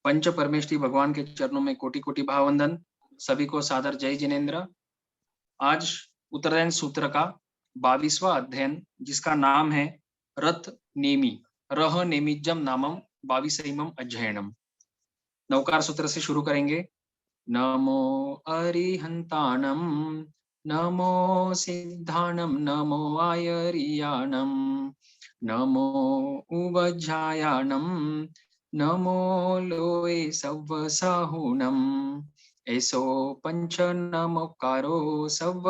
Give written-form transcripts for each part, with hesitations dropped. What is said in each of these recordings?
पंच परमेष्ठी भगवान के चरणों में कोटि कोटि भाववंदन। सभी को सादर जय जिनेन्द्र। आज उत्तरायण सूत्र का 22वां अध्ययन, जिसका नाम है रथ नेमि, रह नेमिजम नामम 22वां अध्ययनम। नवकार सूत्र से शुरू करेंगे। नमो अरिहंताणम, नमो सिद्धाणम, नमो आयरियाणम, नमो उवज्जायाणम, नमो लोए सव्वसाहुणम। ऐसो पंच नमोकारो सव्व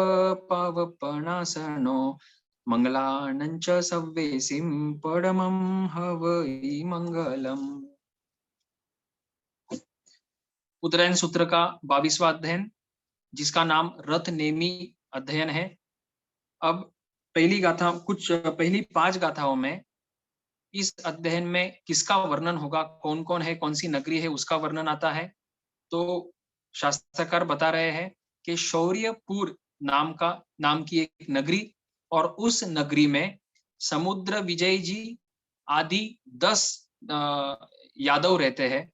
पावपणासनो, मंगलानंच सव्वेसिं परमं हवै मंगलम। उत्तरायण सूत्र का 22वां अध्ययन, जिसका नाम रथ नेमि अध्ययन है। अब पहली 5 गाथाओं में इस अध्ययन में किसका वर्णन होगा, कौन कौन है, कौन सी नगरी है, उसका वर्णन आता है। तो शास्त्रकार बता रहे हैं कि शौर्यपुर नाम की एक नगरी, और उस नगरी में समुद्र विजय जी आदि 10 यादव रहते हैं।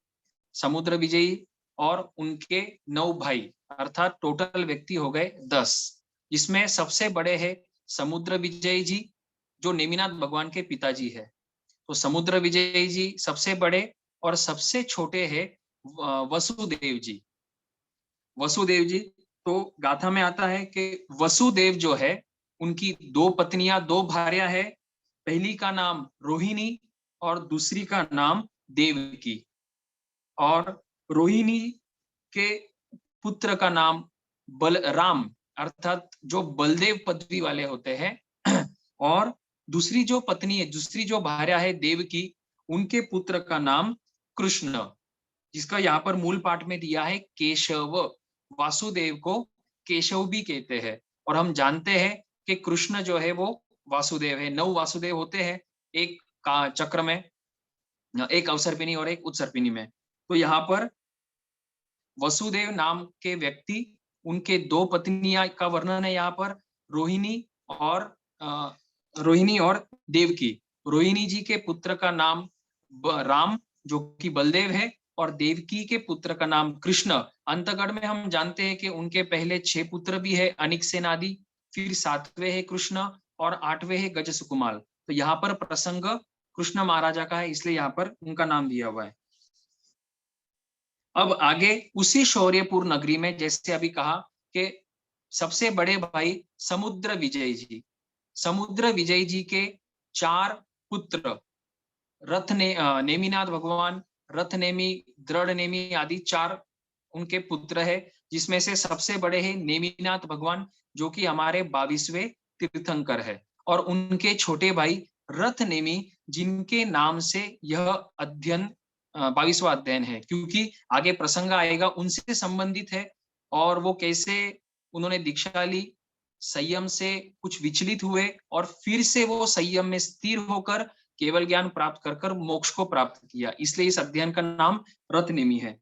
समुद्र विजयी और उनके 9 भाई, अर्थात टोटल व्यक्ति हो गए 10, जिसमें सबसे बड़े हैं समुद्र विजय जी, जो नेमिनाथ भगवान के पिताजी है। तो समुद्र विजय जी सबसे बड़े, और सबसे छोटे हैं वसुदेव जी। वसुदेव जी, तो गाथा में आता है कि वसुदेव जो है, उनकी 2 पत्नियां, 2 भार्या है। पहली का नाम रोहिणी और दूसरी का नाम देवकी। और रोहिणी के पुत्र का नाम बलराम, अर्थात जो बलदेव पदवी वाले होते हैं। और दूसरी जो पत्नी है, दूसरी जो भार्या है देवकी, उनके पुत्र का नाम कृष्ण, जिसका यहाँ पर मूल पाठ में दिया है केशव। वासुदेव को केशव भी कहते हैं, और हम जानते हैं कि कृष्ण जो है वो वासुदेव है। 9 वासुदेव होते हैं एक का चक्र में, एक अवसर्पिणी और एक उत्सर्पिणी में। तो यहाँ पर वसुदेव नाम के व्यक्ति, उनके 2 पत्नियां का वर्णन है यहाँ पर, रोहिणी और देवकी। रोहिणी जी के पुत्र का नाम राम, जो कि बलदेव है, और देवकी के पुत्र का नाम कृष्ण। अंतगढ़ में हम जानते हैं कि उनके पहले 6 पुत्र भी है, अनिक्सेन आदि, फिर 7वें है कृष्ण, और 8वें है गज सुकुमाल। तो यहाँ पर प्रसंग कृष्ण महाराजा का है, इसलिए यहाँ पर उनका नाम दिया हुआ है। अब आगे उसी शौर्यपुर नगरी में, जैसे अभी कहा कि सबसे बड़े भाई समुद्र विजय जी, समुद्र विजय जी के 4 पुत्र नेमिनाथ भगवान, रथ नेमि, दृढ़ नेमि आदि 4 उनके पुत्र है, जिसमें से सबसे बड़े हैं नेमिनाथ भगवान, जो कि हमारे 22वें तीर्थंकर है। और उनके छोटे भाई रथ नेमि, जिनके नाम से यह अध्ययन 22वां अध्ययन है, क्योंकि आगे प्रसंग आएगा उनसे संबंधित है। और वो कैसे उन्होंने दीक्षा ली, संयम से कुछ विचलित हुए, और फिर से वो संयम में स्थिर होकर केवल ज्ञान प्राप्त कर कर मोक्ष को प्राप्त किया, इसलिए इस अध्ययन का नाम रथ नेमि है।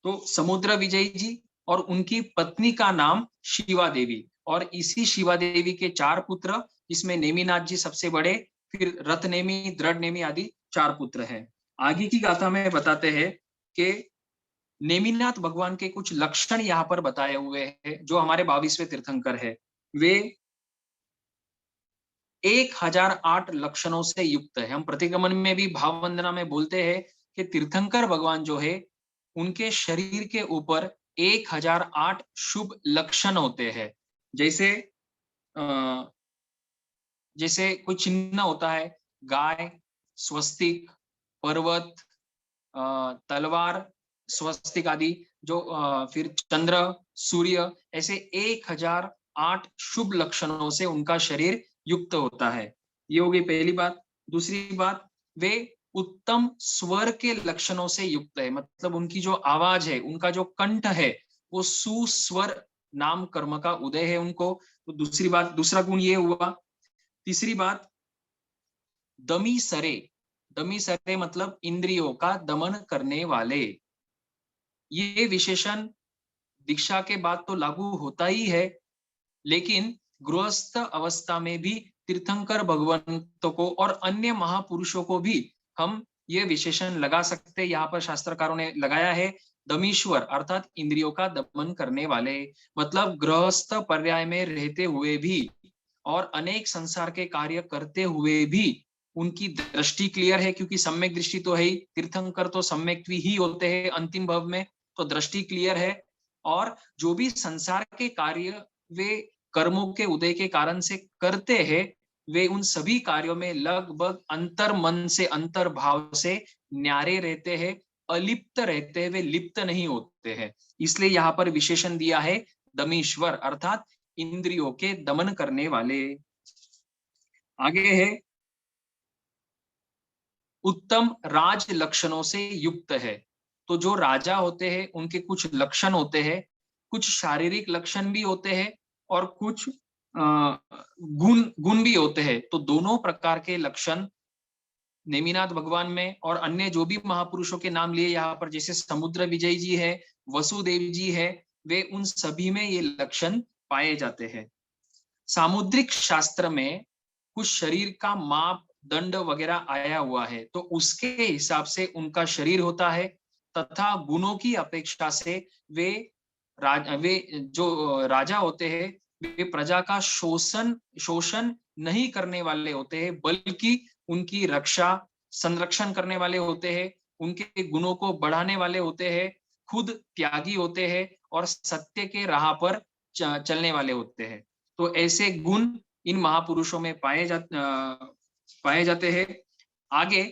तो समुद्र विजय जी और उनकी पत्नी का नाम शिवा देवी, और इसी शिवा देवी के 4 पुत्र, इसमें नेमिनाथ जी सबसे बड़े, फिर रथ नेमि, दृढ़ नेमि आदि 4 पुत्र हैं। आगे की गाथा में बताते हैं कि नेमिनाथ भगवान के कुछ लक्षण यहाँ पर बताए हुए हैं, जो हमारे 22वें तीर्थंकर है। वे 1008 लक्षणों से युक्त है। हम प्रतिगमन में भी भाव वंदना में बोलते हैं कि तीर्थंकर भगवान जो है, उनके शरीर के ऊपर 1008 शुभ लक्षण होते हैं। जैसे कोई चिन्ह होता है, गाय, स्वस्तिक, पर्वत, तलवार, स्वस्तिक आदि, जो फिर चंद्र, सूर्य, ऐसे 1008 शुभ लक्षणों से उनका शरीर युक्त होता है। ये हो गई पहली बात। दूसरी बात, वे उत्तम स्वर के लक्षणों से युक्त है, मतलब उनकी जो आवाज है, उनका जो कंठ है, वो सुस्वर नाम कर्म का उदय है उनको। तो दूसरा गुण ये हुआ। तीसरी बात, दमी सरे मतलब इंद्रियों का दमन करने वाले। ये विशेषण दीक्षा के बाद तो लागू होता ही है, लेकिन गृहस्थ अवस्था में भी तीर्थंकर भगवंतों को और अन्य महापुरुषों को भी हम ये विशेषण लगा सकते, यहाँ पर शास्त्रकारों ने लगाया है दमीश्वर अर्थात इंद्रियों का दमन करने वाले। मतलब गृहस्थ पर्याय में रहते हुए भी और अनेक संसार के कार्य करते हुए भी उनकी दृष्टि क्लियर है, क्योंकि सम्यक दृष्टि तो है ही, तीर्थंकर तो सम्यक ही होते हैं अंतिम भाव में, तो दृष्टि क्लियर है। और जो भी संसार के कार्य वे कर्मों के उदय के कारण से करते हैं, वे उन सभी कार्यों में लगभग अंतर मन से अंतर भाव से न्यारे रहते हैं, अलिप्त रहते हैं, वे लिप्त नहीं होते हैं। इसलिए यहाँ पर विशेषण दिया है दमीश्वर अर्थात इंद्रियों के दमन करने वाले। आगे है उत्तम राज लक्षणों से युक्त है। तो जो राजा होते हैं उनके कुछ लक्षण होते हैं, कुछ शारीरिक लक्षण भी होते हैं और कुछ गुण गुण भी होते हैं। तो दोनों प्रकार के लक्षण नेमिनाथ भगवान में और अन्य जो भी महापुरुषों के नाम लिए यहाँ पर, जैसे समुद्र विजय जी है, वसुदेव जी है, वे उन सभी में ये लक्षण पाए जाते हैं। सामुद्रिक शास्त्र में कुछ शरीर का माप दंड वगैरह आया हुआ है, तो उसके हिसाब से उनका शरीर होता है, तथा गुणों की अपेक्षा से वे वे जो राजा होते हैं, वे प्रजा का शोषण शोषण नहीं करने वाले होते हैं, बल्कि उनकी रक्षा संरक्षण करने वाले होते हैं, उनके गुणों को बढ़ाने वाले होते हैं, खुद त्यागी होते हैं और सत्य के राह पर चलने वाले होते हैं। तो ऐसे गुण इन महापुरुषों में पाए जाते हैं। आगे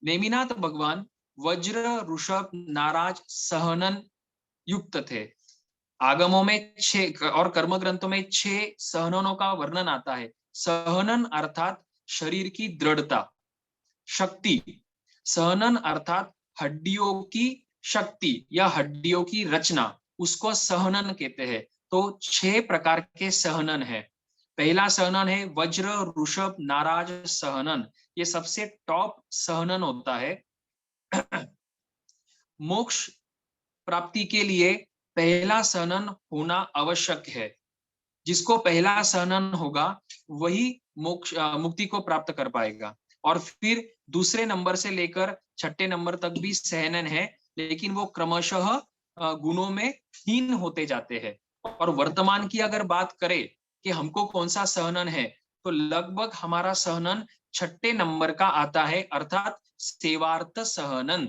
नेमिनाथ भगवान वज्र ऋषभ नाराज सहनन युक्त थे। आगमों में 6 और कर्म ग्रंथों में 6 सहननों का वर्णन आता है। सहनन अर्थात शरीर की दृढ़ता, शक्ति। सहनन अर्थात हड्डियों की शक्ति या हड्डियों की रचना, उसको सहनन कहते हैं। तो 6 प्रकार के सहनन है। पहला सहनन है वज्र ऋषभ नाराज सहनन, ये सबसे टॉप सहनन होता है। मोक्ष प्राप्ति के लिए पहला सहनन होना आवश्यक है। जिसको पहला सहनन होगा वही मोक्ष मुक्ति को प्राप्त कर पाएगा। और फिर दूसरे नंबर से लेकर छठे नंबर तक भी सहनन है, लेकिन वो क्रमशः गुणों में हीन होते जाते हैं। और वर्तमान की अगर बात करें कि हमको कौन सा सहनन है, तो लगभग हमारा सहनन छठे नंबर का आता है, अर्थात सेवार्थ सहनन।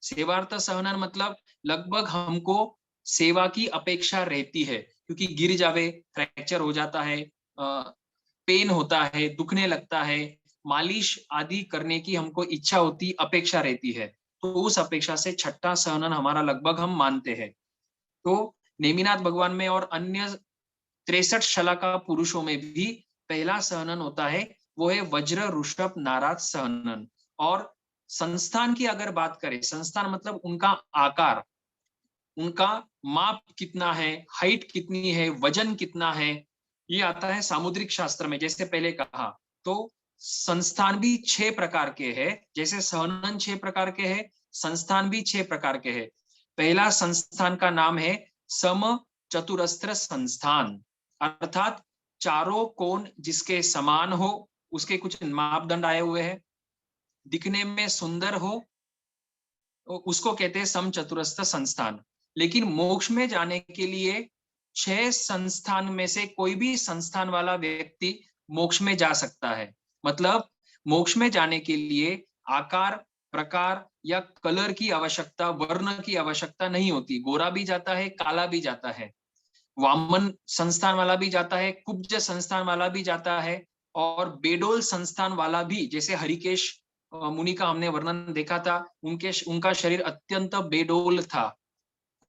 सेवार्थ सहनन मतलब लगभग हमको सेवा की अपेक्षा रहती है, क्योंकि गिर जावे, फ्रैक्चर हो जाता है, पेन होता है, दुखने लगता है, मालिश आदि करने की हमको इच्छा होती, अपेक्षा रहती है। तो उस अपेक्षा से छठा सहनन हमारा लगभग हम मानते हैं। तो नेमिनाथ भगवान में और अन्य 63 शलाका पुरुषों में भी पहला सहनन होता है, वो है वज्र ऋषभ नाराज सहनन। और संस्थान की अगर बात करें, संस्थान मतलब उनका आकार, उनका माप कितना है, हाइट कितनी है, वजन कितना है, ये आता है सामुद्रिक शास्त्र में। जैसे पहले कहा, तो संस्थान भी 6 प्रकार के हैं, जैसे सहनन 6 प्रकार के हैं, संस्थान भी 6 प्रकार के हैं। पहला संस्थान का नाम है सम चतुरस्त्र संस्थान, अर्थात चारों कोण जिसके समान हो, उसके कुछ मापदंड आए हुए हैं, दिखने में सुंदर हो, उसको कहते हैं समचतुरस्र संस्थान। लेकिन मोक्ष में जाने के लिए 6 संस्थान में से कोई भी संस्थान वाला व्यक्ति मोक्ष में जा सकता है। मतलब मोक्ष में जाने के लिए आकार, प्रकार या कलर की आवश्यकता, वर्ण की आवश्यकता नहीं होती। गोरा भी जाता है, काला भी जाता है, वामन संस्थान वाला भी जाता है, कुब्ज संस्थान वाला भी जाता है, और बेडोल संस्थान वाला भी, जैसे हरिकेश मुनि का हमने वर्णन देखा था, उनका शरीर अत्यंत बेडोल था,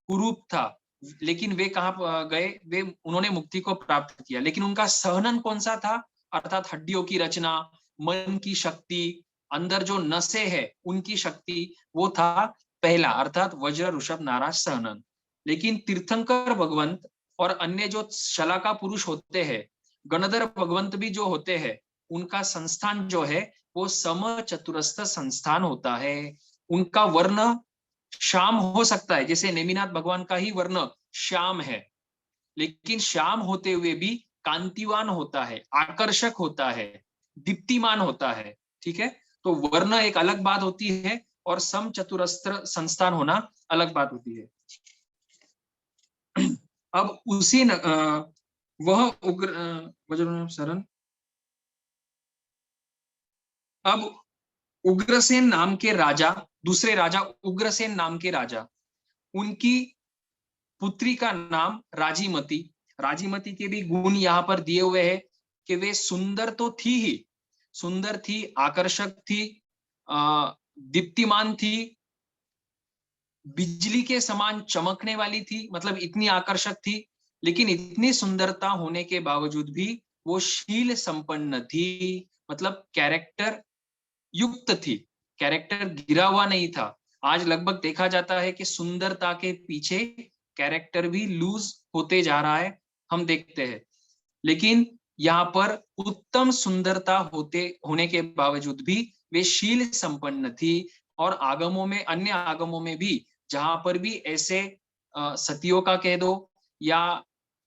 कुरूप था, लेकिन वे कहाँ गए, वे उन्होंने मुक्ति को प्राप्त किया। लेकिन उनका सहनन कौन सा था, अर्थात हड्डियों की रचना, मन की शक्ति, अंदर जो नसें है उनकी शक्ति, वो था पहला, अर्थात वज्र ऋषभ नाराज सहनन। लेकिन तीर्थंकर भगवंत और अन्य जो शलाका पुरुष होते हैं, गणधर भगवंत भी जो होते हैं, उनका संस्थान जो है वो सम चतुरस्थ संस्थान होता है। उनका वर्ण श्याम हो सकता है, जैसे नेमिनाथ भगवान का ही वर्ण श्याम है, लेकिन श्याम होते हुए भी कांतिवान होता है, आकर्षक होता है, दीप्तिमान होता है। ठीक है, तो वर्ण एक अलग बात होती है और समचतुरस्र संस्थान होना अलग बात होती है। अब उसी वह उग्र वज्र शरण, अब उग्रसेन नाम के राजा, दूसरे राजा उग्रसेन नाम के राजा, उनकी पुत्री का नाम राजीमती। राजीमती के भी गुण यहाँ पर दिए हुए हैं कि वे सुंदर तो थी ही, सुंदर थी, आकर्षक थी, दीप्तिमान थी, बिजली के समान चमकने वाली थी, मतलब इतनी आकर्षक थी। लेकिन इतनी सुंदरता होने के बावजूद भी वो शील संपन्न थी, मतलब कैरेक्टर युक्त थी, कैरेक्टर गिरा हुआ नहीं था। आज लगभग देखा जाता है कि सुंदरता के पीछे कैरेक्टर भी लूज होते जा रहा है, हम देखते हैं। लेकिन यहाँ पर उत्तम सुंदरता होने के बावजूद भी वे शील संपन्न थी। और आगमों में, अन्य आगमों में भी जहां पर भी ऐसे सतियों का कह दो या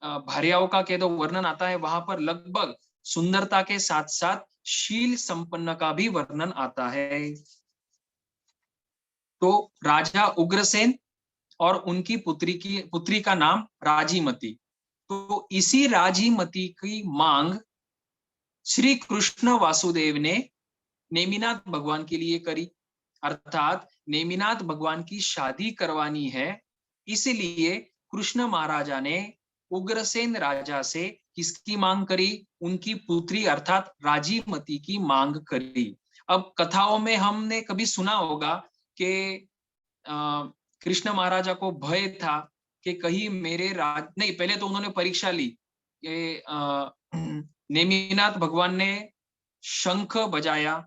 भार्याओं का कह दो वर्णन आता है, वहां पर लगभग सुंदरता के साथ साथ शील संपन्न का भी वर्णन आता है। तो राजा उग्रसेन और उनकी पुत्री का नाम राजीमती। तो इसी राजीमती की मांग श्री कृष्ण वासुदेव ने नेमिनाथ भगवान के लिए करी, अर्थात नेमिनाथ भगवान की शादी करवानी है, इसलिए कृष्ण महाराजा ने उग्रसेन राजा से किसकी मांग करी? उनकी पुत्री अर्थात राजीमती की मांग करी। अब कथाओं में हमने कभी सुना होगा कि कृष्ण महाराजा को भय था कि कहीं मेरे राज नहीं, पहले तो उन्होंने परीक्षा ली कि नेमिनाथ भगवान ने शंख बजाया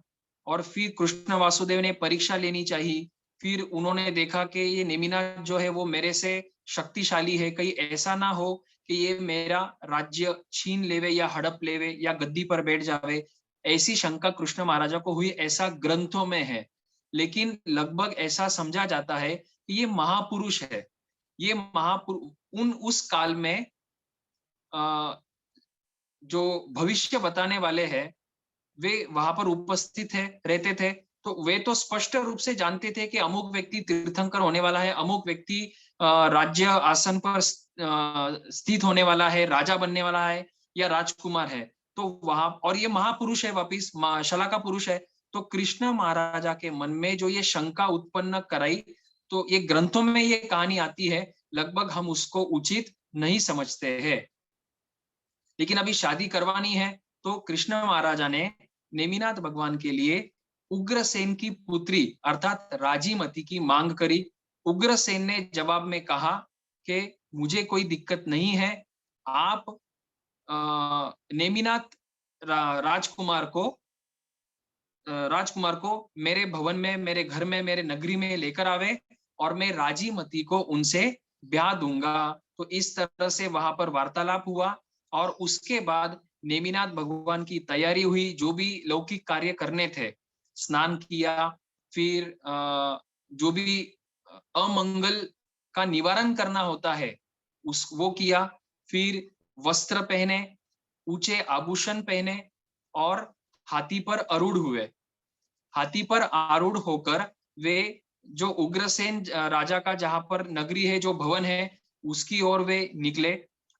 और फिर कृष्ण वासुदेव ने परीक्षा लेनी चाहिए। फिर उन्होंने देखा कि ये नेमिनाथ जो है वो मेरे से शक्तिशाली है, कहीं ऐसा ना हो कि ये मेरा राज्य छीन लेवे या हड़प लेवे या गद्दी पर बैठ जावे। ऐसी शंका कृष्ण महाराजा को हुई, ऐसा ग्रंथों में है। लेकिन लगभग ऐसा समझा जाता है कि ये महापुरुष है, ये महापुरुष उन उस काल में जो भविष्य बताने वाले हैं वे वहां पर उपस्थित है रहते थे। तो वे तो स्पष्ट रूप से जानते थे कि अमुक व्यक्ति तीर्थंकर होने वाला है, अमुक व्यक्ति राज्य आसन पर स्थित होने वाला है, राजा बनने वाला है या राजकुमार है। तो वहां, और ये महापुरुष है, वापिस शलाका पुरुष है। तो कृष्ण महाराजा के मन में जो ये शंका उत्पन्न कराई, तो ये ग्रंथों में ये कहानी आती है, लगभग हम उसको उचित नहीं समझते हैं। लेकिन अभी शादी करवानी है, तो कृष्ण महाराजा ने नेमिनाथ भगवान के लिए उग्रसेन की पुत्री अर्थात राजीमती की मांग करी। उग्रसेन ने जवाब में कहा कि मुझे कोई दिक्कत नहीं है, आप नेमिनाथ राजकुमार को मेरे भवन में, मेरे घर में, मेरे नगरी में लेकर आवे और मैं राजीमती को उनसे ब्याह दूंगा। तो इस तरह से वहां पर वार्तालाप हुआ और उसके बाद नेमिनाथ भगवान की तैयारी हुई, जो भी लौकिक कार्य करने थे, स्नान किया, फिर जो भी अमंगल का निवारण करना होता है उस वो किया, फिर वस्त्र पहने, ऊंचे आभूषण पहने और हाथी पर आरूढ़ हुए। हाथी पर आरूढ़ होकर वे जो उग्रसेन राजा का जहां पर नगरी है, जो भवन है, उसकी ओर वे निकले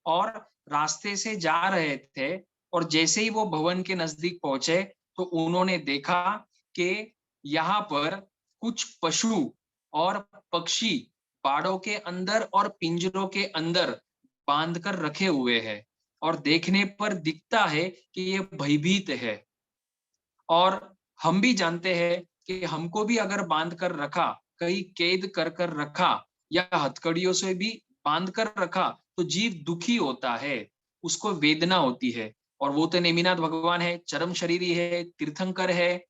और रास्ते से जा रहे थे। और जैसे ही वो भवन के नजदीक पहुंचे तो उन्होंने देखा कि यहाँ पर कुछ पशु और पक्षी बाड़ों के अंदर और पिंजरों के अंदर बांध कर रखे हुए हैं और देखने पर दिखता है कि ये भयभीत है। और हम भी जानते हैं कि हमको भी अगर बांध कर रखा, कहीं कैद कर कर रखा या हथकड़ियों से भी बांध कर रखा, तो जीव दुखी होता है, उसको वेदना होती है। और वो तो नेमिनाथ भगवान है, चरम शरीरी है, तीर्थंकर है,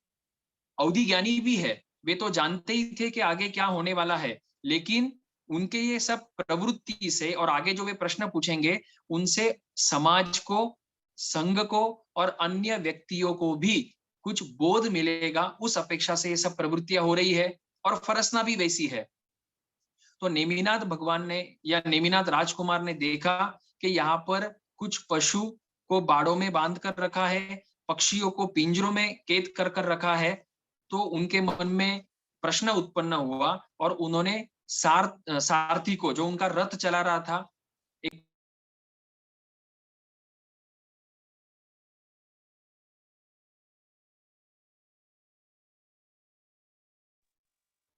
अवधि ज्ञानी भी है। वे तो जानते ही थे कि आगे क्या होने वाला है। लेकिन उनके ये सब प्रवृत्ति से और आगे जो वे प्रश्न पूछेंगे उनसे समाज को, संघ को और अन्य व्यक्तियों को भी कुछ बोध मिलेगा, उस अपेक्षा से ये सब प्रवृत्तियां हो रही है और फरसना भी वैसी है। तो नेमिनाथ भगवान ने या नेमिनाथ राजकुमार ने देखा कि यहाँ पर कुछ पशु को बाड़ों में बांध कर रखा है, पक्षियों को पिंजरों में कैद कर कर रखा है। तो उनके मन में प्रश्न उत्पन्न हुआ और उन्होंने सारथी को, जो उनका रथ चला रहा था, एक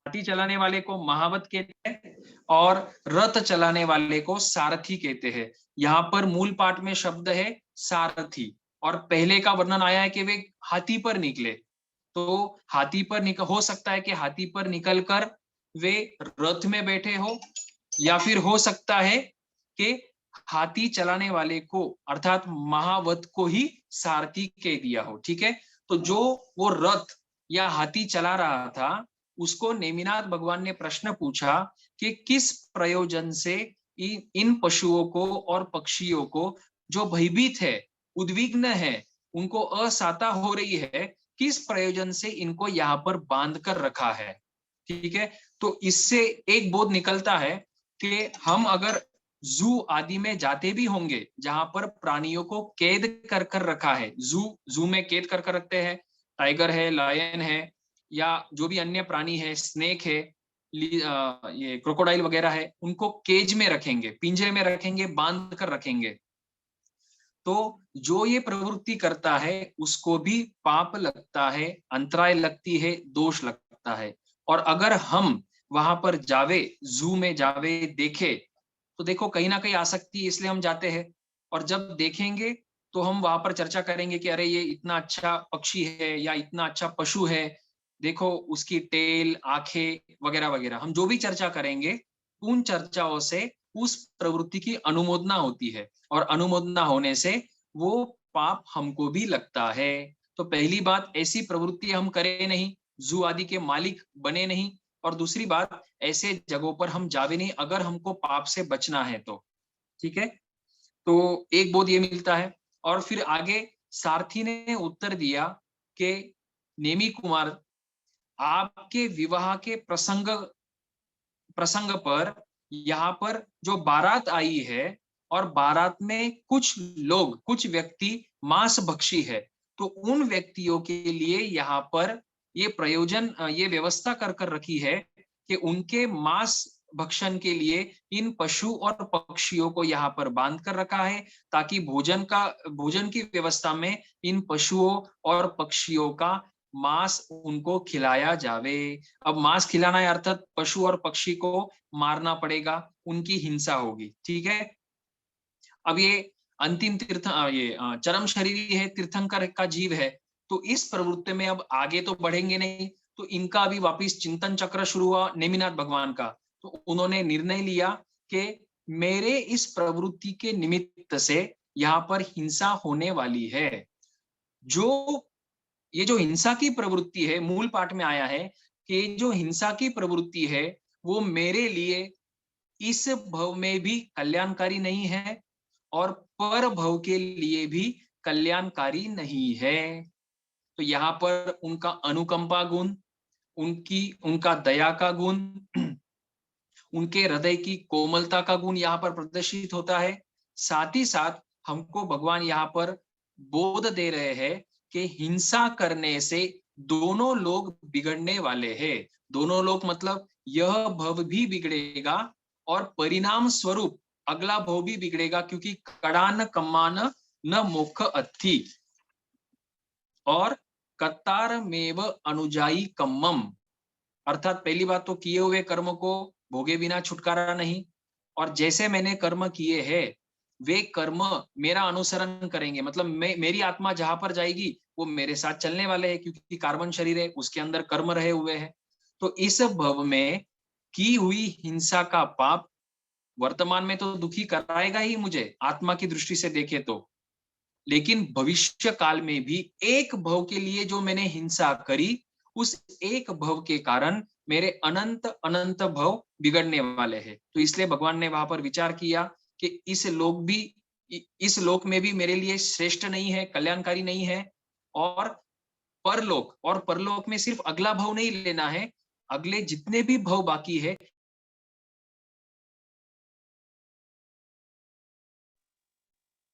हाथी चलाने वाले को महावत कहते हैं और रथ चलाने वाले को सारथी कहते हैं। यहाँ पर मूल पाठ में शब्द है सारथी, और पहले का वर्णन आया है कि वे हाथी पर निकले। तो हाथी पर निकल, हो सकता है कि हाथी पर निकलकर वे रथ में बैठे हो, या फिर हो सकता है कि हाथी चलाने वाले को अर्थात महावत को ही सारथी कह दिया हो। ठीक है, तो जो वो रथ या हाथी चला रहा था उसको नेमिनाथ भगवान ने प्रश्न पूछा कि किस प्रयोजन से इन पशुओं को और पक्षियों को, जो भयभीत है, उद्विग्न है, उनको असाता हो रही है, किस प्रयोजन से इनको यहाँ पर बांध कर रखा है। ठीक है, तो इससे एक बोध निकलता है कि हम अगर जू आदि में जाते भी होंगे जहां पर प्राणियों को कैद कर कर रखा है, जू में कैद कर कर रखते हैं, टाइगर है, लायन है, या जो भी अन्य प्राणी है, स्नेक है, ये क्रोकोडाइल वगैरह है, उनको केज में रखेंगे, पिंजरे में रखेंगे, बांध कर रखेंगे। तो जो ये प्रवृत्ति करता है उसको भी पाप लगता है, अंतराय लगती है, दोष लगता है। और अगर हम वहां पर जावे, जू में जावे, देखे, तो देखो कहीं ना कहीं आसक्ति, इसलिए हम जाते हैं। और जब देखेंगे तो हम वहां पर चर्चा करेंगे कि अरे ये इतना अच्छा पक्षी है या इतना अच्छा पशु है, देखो उसकी टेल, आंखें वगैरह वगैरह, हम जो भी चर्चा करेंगे उन चर्चाओं से उस प्रवृत्ति की अनुमोदना होती है, और अनुमोदना होने से वो पाप हमको भी लगता है। तो पहली बात, ऐसी प्रवृत्ति हम करें नहीं, जू आदि के मालिक बने नहीं। और दूसरी बात, ऐसे जगहों पर हम जावे नहीं अगर हमको पाप से बचना है तो। ठीक है, तो एक बोध ये मिलता है। और फिर आगे सारथी ने उत्तर दिया कि नेमी कुमार, आपके विवाह के प्रसंग प्रसंग पर यहाँ पर जो बारात आई है, और बारात में कुछ लोग, कुछ व्यक्ति मांस भक्षी है, तो उन व्यक्तियों के लिए यहाँ पर ये प्रयोजन, ये व्यवस्था कर कर रखी है कि उनके मांस भक्षण के लिए इन पशु और पक्षियों को यहाँ पर बांध कर रखा है, ताकि भोजन की व्यवस्था में इन पशुओं और पक्षियों का मांस उनको खिलाया जावे। अब मांस खिलाना है अर्थात पशु और पक्षी को मारना पड़ेगा, उनकी हिंसा होगी। ठीक है, अब ये अंतिम ये चरम शरीरी है, तीर्थंकर का जीव है, तो इस प्रवृत्ति में अब आगे तो बढ़ेंगे नहीं। तो इनका अभी वापिस चिंतन चक्र शुरू हुआ नेमिनाथ भगवान का। तो उन्होंने निर्णय लिया कि मेरे इस प्रवृत्ति के निमित्त से यहाँ पर हिंसा होने वाली है। जो ये जो हिंसा की प्रवृत्ति है, मूल पाठ में आया है कि जो हिंसा की प्रवृत्ति है वो मेरे लिए इस भव में भी कल्याणकारी नहीं है और पर भव के लिए भी कल्याणकारी नहीं है। तो यहाँ पर उनका अनुकंपा गुण, उनका दया का गुण, उनके हृदय की कोमलता का गुण यहाँ पर प्रदर्शित होता है। साथ ही साथ हमको भगवान यहाँ पर बोध दे रहे हैं कि हिंसा करने से दोनों लोग बिगड़ने वाले हैं। दोनों लोग मतलब यह भव भी बिगड़ेगा और परिणाम स्वरूप अगला भव भी बिगड़ेगा, क्योंकि कड़ान कम्मान न मोक्ष अत्थि और कतार मेव अनुजाई कम्मम। अर्थात पहली बात तो किए हुए कर्म को भोगे बिना छुटकारा नहीं, और जैसे मैंने कर्म किए हैं वे कर्म मेरा अनुसरण करेंगे, मतलब मेरी आत्मा जहां पर जाएगी वो मेरे साथ चलने वाले हैं, क्योंकि कार्बन शरीर है, उसके अंदर कर्म रहे हुए हैं। तो इस भव में की हुई हिंसा का पाप वर्तमान में तो दुखी कराएगा ही मुझे, आत्मा की दृष्टि से देखे तो, लेकिन भविष्य काल में भी एक भव के लिए जो मैंने हिंसा करी, उस एक भव के कारण मेरे अनंत अनंत भव बिगड़ने वाले हैं। तो इसलिए भगवान ने वहां पर विचार किया कि इस लोक में भी मेरे लिए श्रेष्ठ नहीं है, कल्याणकारी नहीं है। और परलोक में सिर्फ अगला भव नहीं लेना है, अगले जितने भी भव बाकी है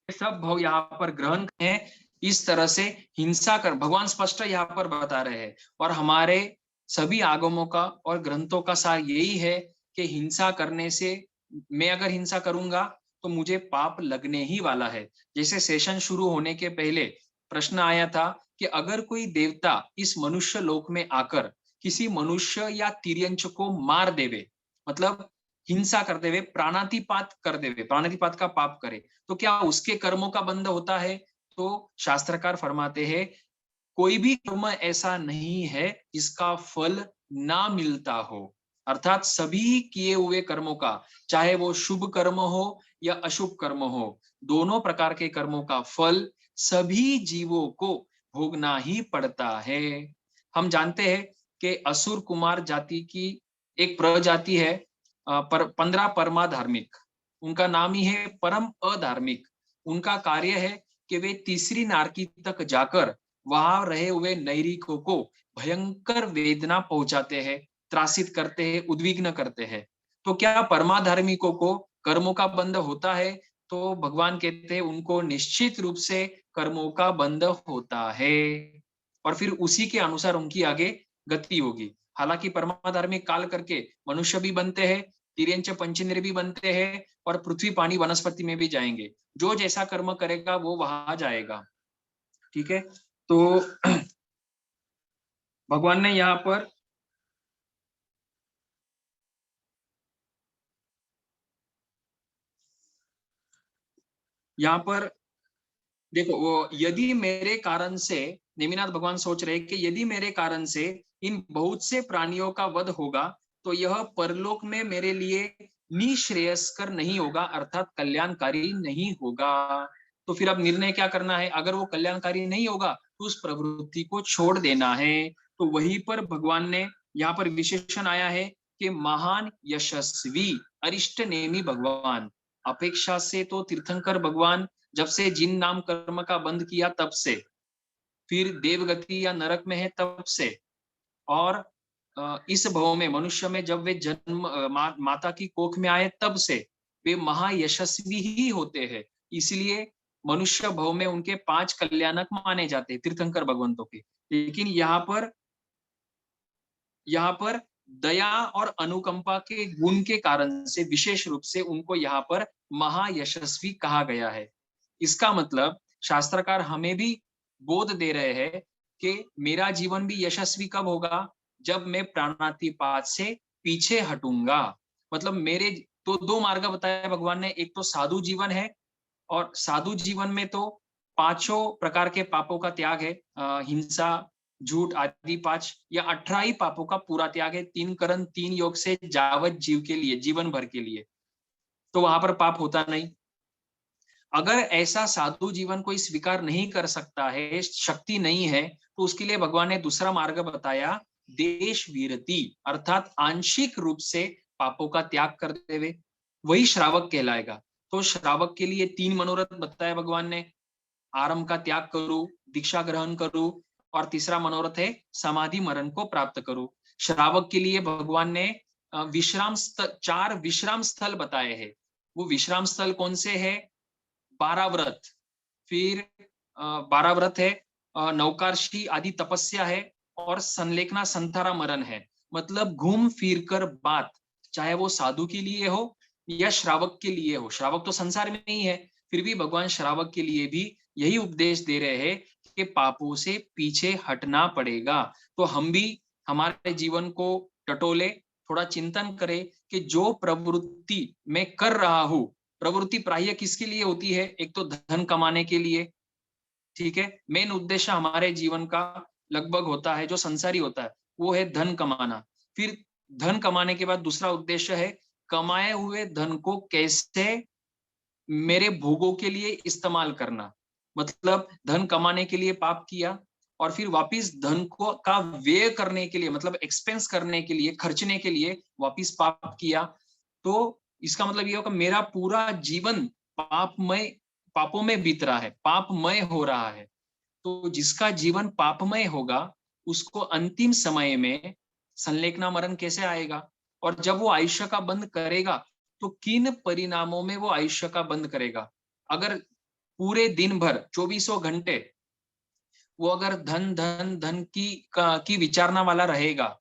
सब भव यहाँ पर ग्रहण है, इस तरह से हिंसा कर, भगवान स्पष्ट यहाँ पर बता रहे हैं। और हमारे सभी आगमों का और ग्रंथों का सार यही है कि हिंसा करने से, मैं अगर हिंसा करूंगा तो मुझे पाप लगने ही वाला है। जैसे सेशन शुरू होने के पहले प्रश्न आया था कि अगर कोई देवता इस मनुष्य लोक में आकर किसी मनुष्य या तिर्यंच को मार देवे, मतलब हिंसा कर देवे, प्राणातिपात कर देवे, प्राणातिपात का पाप करे, तो क्या उसके कर्मों का बंध होता है? तो शास्त्रकार फरमाते हैं कोई भी कर्म ऐसा नहीं है जिसका फल ना मिलता हो। अर्थात सभी किए हुए कर्मों का, चाहे वो शुभ कर्म हो या अशुभ कर्म हो, दोनों प्रकार के कर्मों का फल सभी जीवों को भोगना ही पड़ता है। हम जानते हैं कि असुर कुमार जाति की एक प्रजाति है, 15 परमा धार्मिक, उनका नाम ही है परम अधार्मिक। उनका कार्य है कि वे तीसरी नारकी तक जाकर वहां रहे हुए नैरिकों को भयंकर वेदना पहुंचाते हैं, त्रासित करते हैं, उद्विग्न करते हैं। तो क्या परमाधार्मिकों को कर्मों का बंध होता है? तो भगवान कहते हैं उनको निश्चित रूप से कर्मों का बंध होता है, और फिर उसी के अनुसार उनकी आगे गति होगी। हालांकि परमाधार्मिक काल करके मनुष्य भी बनते हैं, तिर्यंच पंचेंद्रिय भी बनते हैं, और पृथ्वी पानी वनस्पति में भी जाएंगे। जो जैसा कर्म करेगा वो वहां जाएगा। ठीक है, तो भगवान ने यहाँ पर देखो, वो यदि मेरे कारण से, नेमिनाथ भगवान सोच रहे कि यदि मेरे कारण से इन बहुत से प्राणियों का वध होगा तो यह परलोक में मेरे लिए निश्रेयस्कर नहीं होगा, अर्थात कल्याणकारी नहीं होगा। तो फिर अब निर्णय क्या करना है? अगर वो कल्याणकारी नहीं होगा तो उस प्रवृत्ति को छोड़ देना है। तो वहीं पर भगवान ने यहाँ पर विशेषण आया है कि महान यशस्वी अरिष्ट नेमी भगवान, अपेक्षा से तो तीर्थंकर भगवान जब से जिन नाम कर्म का बंद किया तब से, फिर देवगति या नरक में है तब से, और इस भव में मनुष्य में जब वे जन्म माता की कोख में आए तब से वे महायशस्वी ही होते हैं। इसलिए मनुष्य भव में उनके 5 कल्याणक माने जाते हैं तीर्थंकर भगवंतों के। लेकिन यहाँ पर दया और अनुकंपा के गुण के कारण से विशेष रूप से उनको यहाँ पर महायशस्वी कहा गया है। इसका मतलब शास्त्रकार हमें भी बोध दे रहे हैं कि मेरा जीवन भी यशस्वी कब होगा? जब मैं प्राणातिपात से पीछे हटूंगा। मतलब मेरे तो 2 मार्ग बताया भगवान ने, एक तो साधु जीवन है, और साधु जीवन में तो पांचों प्रकार के पापों का त्याग है, हिंसा, झूठ आदि 5 या 18 ही पापों का पूरा त्याग है, 3 करण 3 योग से जावत जीव के लिए, जीवन भर के लिए। तो वहां पर पाप होता नहीं। अगर ऐसा साधु जीवन कोई स्वीकार नहीं कर सकता है, शक्ति नहीं है, तो उसके लिए भगवान ने दूसरा मार्ग बताया, देश वीरति, अर्थात आंशिक रूप से पापों का त्याग कर देवे, वही श्रावक कहलाएगा। तो श्रावक के लिए 3 मनोरथ बताया भगवान ने, आरंभ का त्याग करूं, दीक्षा ग्रहण करूं, और तीसरा मनोरथ है समाधि मरण को प्राप्त करूं। श्रावक के लिए भगवान ने विश्राम स्थल, 4 विश्राम स्थल बताए हैं। वो विश्राम स्थल कौन से है? 12 व्रत, फिर 12 व्रत है, नौकारशी आदि तपस्या है, और संलेखना संथारा मरण है। मतलब घूम फिर कर बात, चाहे वो साधु के लिए हो या श्रावक के लिए हो। श्रावक तो संसार में ही है, फिर भी भगवान श्रावक के लिए भी यही उपदेश दे रहे हैं कि पापों से पीछे हटना पड़ेगा। तो हम भी हमारे जीवन को टटोले, थोड़ा चिंतन करें कि जो प्रवृत्ति मैं कर रहा हूं, प्रवृत्ति प्राय किसके लिए होती है? एक तो धन कमाने के लिए, ठीक है, मेन उद्देश्य हमारे जीवन का लगभग होता है, जो संसारी होता है वो है धन कमाना। फिर धन कमाने के बाद दूसरा उद्देश्य है कमाए हुए धन को कैसे मेरे भोगों के लिए इस्तेमाल करना। मतलब धन कमाने के लिए पाप किया, और फिर वापिस धन को का व्यय करने के लिए, मतलब एक्सपेंस करने के लिए, खर्चने के लिए वापिस पाप किया। तो इसका मतलब ये होगा मेरा पूरा जीवन पापमय, पापों में बीत रहा है, पापमय हो रहा है। तो जिसका जीवन पापमय होगा उसको अंतिम समय में संलेखना मरण कैसे आएगा? और जब वो आयुष्य का बंद करेगा तो किन परिणामों में वो आयुष्य का बंद करेगा? अगर पूरे दिन भर 24 घंटे वो अगर धन धन धन की विचारना वाला रहेगा,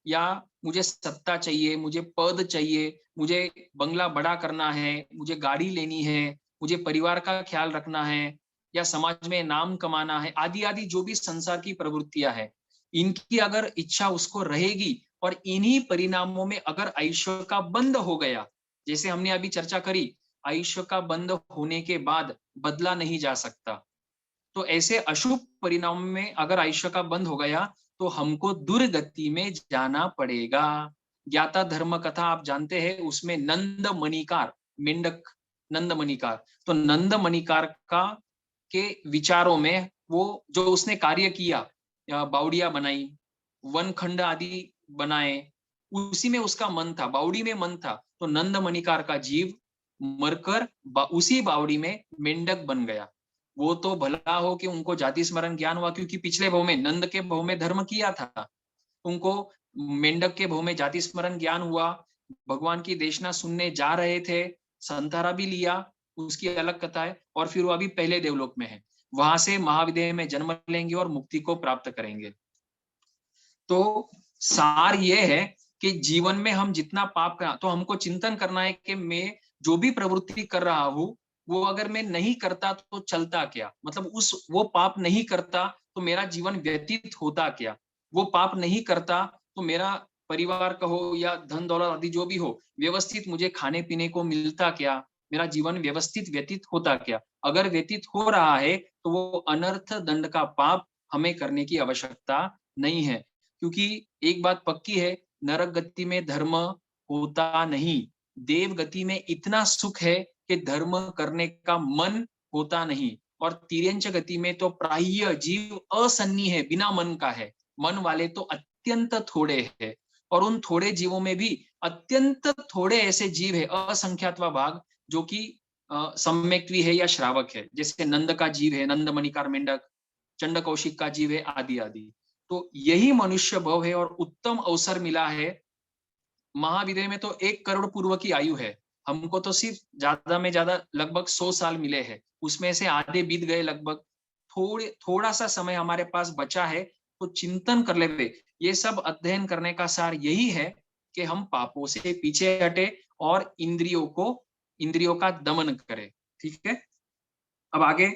या मुझे सत्ता चाहिए, मुझे पद चाहिए, मुझे बंगला बड़ा करना है, मुझे गाड़ी लेनी है, मुझे परिवार का ख्याल रखना है, या समाज में नाम कमाना है, आदि आदि जो भी संसार की प्रवृत्तियां है, इनकी अगर इच्छा उसको रहेगी और इन्हीं परिणामों में अगर आयुष्य का बंद हो गया, जैसे हमने अभी चर्चा करी, आयुष्य का बंद होने के बाद बदला नहीं जा सकता, तो ऐसे अशुभ परिणाम में अगर आयुष्य का बंद हो गया तो हमको दुर्गति में जाना पड़ेगा। ज्ञाता धर्म कथा आप जानते हैं, उसमें नंद मणिकार, मेंढक नंद मणिकार, तो नंद मणिकार का के विचारों में वो जो उसने कार्य किया, बावड़िया बनाई, वन खंड आदि बनाए, उसी में उसका मन था, बावड़ी में मन था, तो नंद मणिकार का जीव मरकर उसी बावड़ी में मेंढक बन गया। वो तो भला हो कि उनको जाति स्मरण ज्ञान हुआ, क्योंकि पिछले भव में नंद के भव में धर्म किया था, उनको मेंढक के भव में जाति स्मरण ज्ञान हुआ, भगवान की देशना सुनने जा रहे थे, संतारा भी लिया, उसकी अलग कथा है, और फिर वो अभी पहले देवलोक में है, वहां से महाविद्या में जन्म लेंगे और मुक्ति को प्राप्त करेंगे। तो सार ये है कि जीवन में हम जितना पाप करा, तो हमको चिंतन करना है कि मैं जो भी प्रवृत्ति कर रहा हूँ, वो अगर मैं नहीं करता तो चलता क्या, मतलब उस वो पाप नहीं करता तो मेरा जीवन व्यतीत होता क्या, वो पाप नहीं करता तो मेरा परिवार का हो या धन दौलत आदि जो भी हो, व्यवस्थित मुझे खाने पीने को मिलता क्या, मेरा जीवन व्यवस्थित व्यतीत होता क्या। अगर व्यतीत हो रहा है तो वो अनर्थ दंड का पाप हमें करने की आवश्यकता नहीं है, क्योंकि एक बात पक्की है, नरक गति में धर्म होता नहीं, देव गति में इतना सुख है कि धर्म करने का मन होता नहीं, और तिर्यंच गति में तो प्राह्य जीव असन्नी है, बिना मन का है, मन वाले तो अत्यंत थोड़े हैं, और उन थोड़े जीवों में भी अत्यंत थोड़े ऐसे जीव है, असंख्यातवा भाग, जो कि सम्यक्त्वी है या श्रावक है, जैसे नंद का जीव है, नंद मणिकार मेंढक, चंड कौशिक का जीव है, आदि आदि। तो यही मनुष्य भव है, और उत्तम अवसर मिला है। महाविद्या में तो 1 करोड़ पूर्व की आयु है, हमको तो सिर्फ ज्यादा में ज्यादा लगभग 100 साल मिले हैं, उसमें से आधे बीत गए लगभग, थोड़ा सा समय हमारे पास बचा है, तो चिंतन कर ले। ये सब अध्ययन करने का सार यही है कि हम पापों से पीछे हटे और इंद्रियों का दमन करें। ठीक है, अब आगे।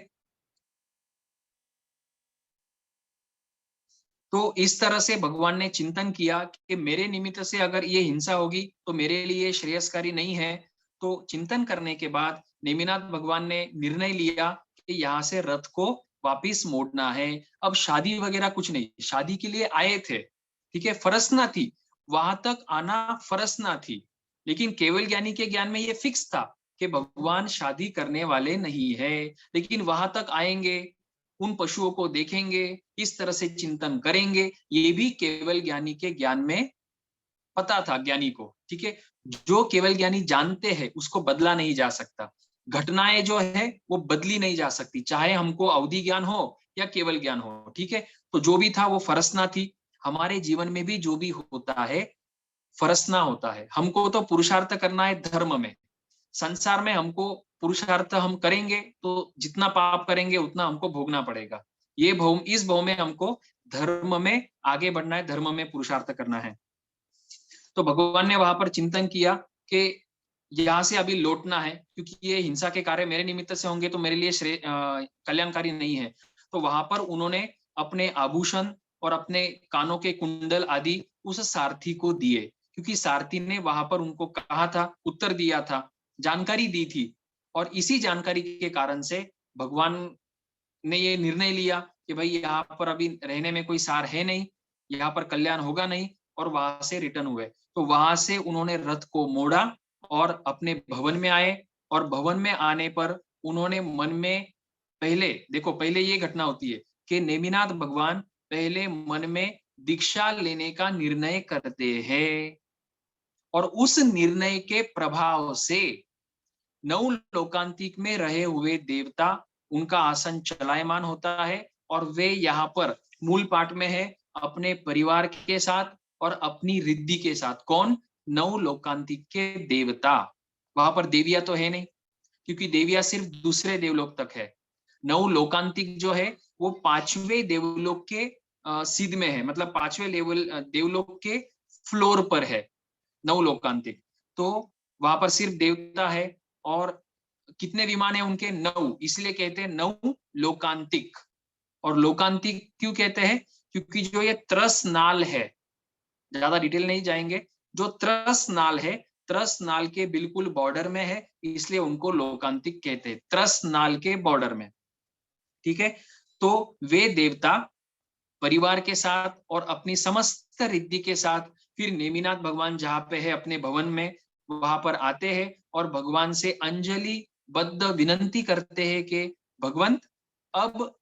तो इस तरह से भगवान ने चिंतन किया कि मेरे निमित्त से अगर ये हिंसा होगी तो मेरे लिए श्रेयस्कारी नहीं है। तो चिंतन करने के बाद नेमिनाथ भगवान ने निर्णय लिया कि यहाँ से रथ को वापिस मोड़ना है। अब शादी वगैरह कुछ नहीं, शादी के लिए आए थे, ठीक है, फरसना थी, वहां तक आना फरसना थी, लेकिन केवल ज्ञानी के ज्ञान में ये फिक्स था कि भगवान शादी करने वाले नहीं है, लेकिन वहां तक आएंगे, उन पशुओं को देखेंगे, इस तरह से चिंतन करेंगे, ये भी केवल ज्ञानी के ज्ञान में पता था ज्ञानी को। ठीक है, जो केवल ज्ञानी जानते हैं उसको बदला नहीं जा सकता, घटनाएं जो है वो बदली नहीं जा सकती, चाहे हमको अवधि ज्ञान हो या केवल ज्ञान हो। ठीक है, तो जो भी था वो फरसना थी। हमारे जीवन में भी जो भी होता है फरसना होता है, हमको तो पुरुषार्थ करना है धर्म में, संसार में हमको पुरुषार्थ हम करेंगे तो जितना पाप करेंगे उतना हमको भोगना पड़ेगा। ये भव, इस भव में हमको धर्म में आगे बढ़ना है, धर्म में पुरुषार्थ करना है। तो भगवान ने वहां पर चिंतन किया कि यहाँ से अभी लौटना है, क्योंकि ये हिंसा के कार्य मेरे निमित्त से होंगे तो मेरे लिए कल्याणकारी नहीं है। तो वहां पर उन्होंने अपने आभूषण और अपने कानों के कुंडल आदि उस सारथी को दिए, क्योंकि सारथी ने वहां पर उनको कहा था, उत्तर दिया था, जानकारी दी थी, और इसी जानकारी के कारण से भगवान ने ये निर्णय लिया कि भाई यहाँ पर अभी रहने में कोई सार है नहीं, यहाँ पर कल्याण होगा नहीं, और वहां से रिटर्न हुए। तो वहां से उन्होंने रथ को मोड़ा और अपने भवन में आए, और भवन में आने पर उन्होंने मन में, पहले देखो, पहले ये घटना होती है कि नेमिनाथ भगवान पहले मन में दीक्षा लेने का निर्णय करते हैं, और उस निर्णय के प्रभाव से 9 लोकांतिक में रहे हुए देवता, उनका आसन चलायमान होता है, और वे यहाँ पर मूल पाठ में है अपने परिवार के साथ और अपनी रिद्धि के साथ। कौन? 9 लोकांतिक के देवता, वहां पर देविया तो है नहीं, क्योंकि देविया सिर्फ दूसरे देवलोक तक है। 9 लोकांतिक जो है वो पांचवें देवलोक के सीध में है, मतलब पांचवें लेवल देवलोक के फ्लोर पर है, नवलोकांतिक। तो वहां पर सिर्फ देवता है, और कितने विमान है उनके? 9, इसलिए कहते हैं नव लोकांतिक। और लोकांतिक क्यों कहते हैं? क्योंकि जो ये त्रस नाल है, ज्यादा डिटेल नहीं जाएंगे, जो त्रस नाल है, त्रस नाल के बिल्कुल बॉर्डर में है, इसलिए उनको लोकांतिक कहते हैं, त्रस नाल के बॉर्डर में। ठीक है, तो वे देवता परिवार के साथ और अपनी समस्त रिद्धि के साथ फिर नेमिनाथ भगवान जहाँ पे है अपने भवन में, वहां पर आते हैं और भगवान से अंजलि बद्ध विनंती करते हैं कि भगवंत, अब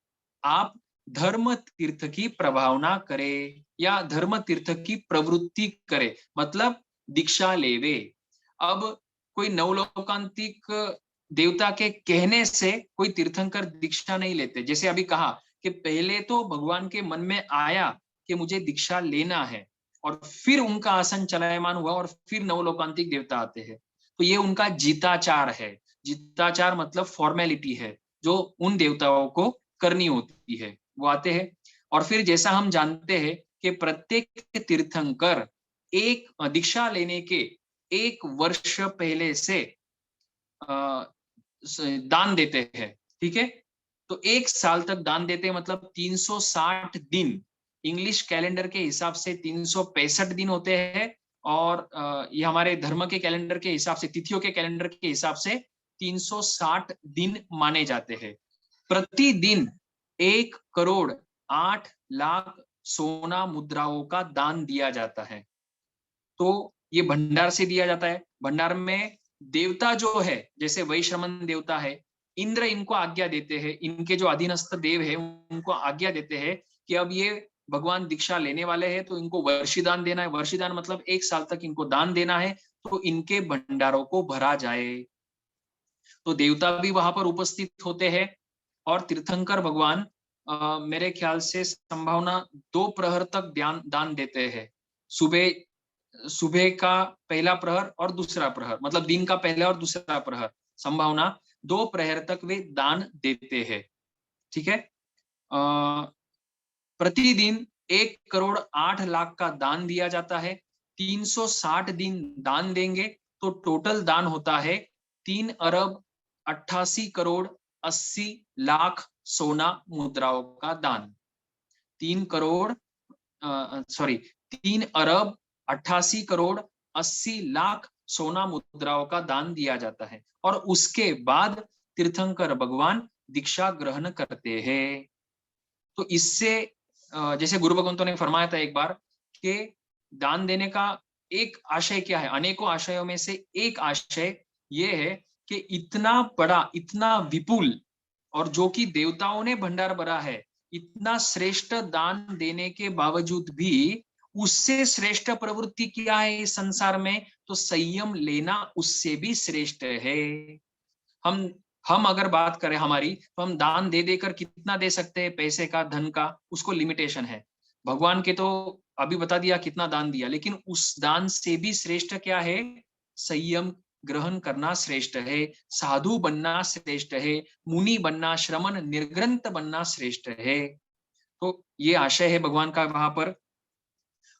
आप धर्म तीर्थ की प्रभावना करे, या धर्म तीर्थ की प्रवृत्ति करे, मतलब दीक्षा लेवे। अब कोई नवलोकांतिक देवता के कहने से कोई तीर्थंकर दीक्षा नहीं लेते। जैसे अभी कहा कि पहले तो भगवान के मन में आया कि मुझे दीक्षा लेना है, और फिर उनका आसन चलायमान हुआ, और फिर नवलोकांतिक देवता आते हैं। तो ये उनका जीताचार है। जीताचार मतलब फॉर्मेलिटी है, जो उन देवताओं को करनी होती है। वो आते हैं, और फिर जैसा हम जानते हैं कि प्रत्येक तीर्थंकर एक दीक्षा लेने के 1 वर्ष पहले से दान देते हैं। ठीक है, तो 1 साल तक दान देते हैं, मतलब 360 दिन। इंग्लिश कैलेंडर के हिसाब से 365 दिन होते हैं, और ये हमारे धर्म के कैलेंडर के हिसाब से, तिथियों के कैलेंडर के हिसाब से 360 दिन माने जाते हैं। प्रतिदिन 1 करोड़ 8 लाख सोना मुद्राओं का दान दिया जाता है। तो ये भंडार से दिया जाता है। भंडार में देवता जो है, जैसे वैश्रमण देवता है, इंद्र इनको आज्ञा देते हैं, इनके जो अधीनस्थ देव है उनको आज्ञा देते हैं कि अब ये भगवान दीक्षा लेने वाले हैं, तो इनको वर्षिदान देना है। वर्षिदान मतलब 1 साल तक इनको दान देना है, तो इनके भंडारों को भरा जाए। तो देवता भी वहां पर उपस्थित होते हैं, और तीर्थंकर भगवान मेरे ख्याल से संभावना 2 प्रहर तक दान देते हैं। सुबह सुबह का पहला प्रहर और दूसरा प्रहर, मतलब दिन का पहला और दूसरा प्रहर, संभावना 2 प्रहर तक वे दान देते हैं। ठीक है, प्रतिदिन 1 करोड़ 8 लाख का दान दिया जाता है। 360 दिन दान देंगे तो टोटल दान होता है 3 अरब 88 करोड़ 80 लाख सोना मुद्राओं का दान। 3 अरब 88 करोड़ 80 लाख सोना मुद्राओं का दान दिया जाता है, और उसके बाद तीर्थंकर भगवान दीक्षा ग्रहण करते हैं। तो इससे जैसे गुरु भगवंतों ने फरमाया था एक बार कि दान देने का एक आशय क्या है, अनेकों आशयों में से एक आशय ये है कि इतना बड़ा, इतना विपुल, और जो कि देवताओं ने भंडार भरा है, इतना श्रेष्ठ दान देने के बावजूद भी उससे श्रेष्ठ प्रवृत्ति क्या है इस संसार में? तो संयम लेना उससे भी श्रेष्ठ है। हम हम अगर बात करें हमारी, तो हम दान दे देकर कितना दे सकते हैं, पैसे का, धन का, उसको लिमिटेशन है। भगवान के तो अभी बता दिया कितना दान दिया, लेकिन उस दान से भी श्रेष्ठ क्या है? संयम ग्रहण करना श्रेष्ठ है, साधु बनना श्रेष्ठ है, मुनि बनना, श्रमण निर्ग्रंथ बनना श्रेष्ठ है। तो ये आशय है भगवान का वहां पर।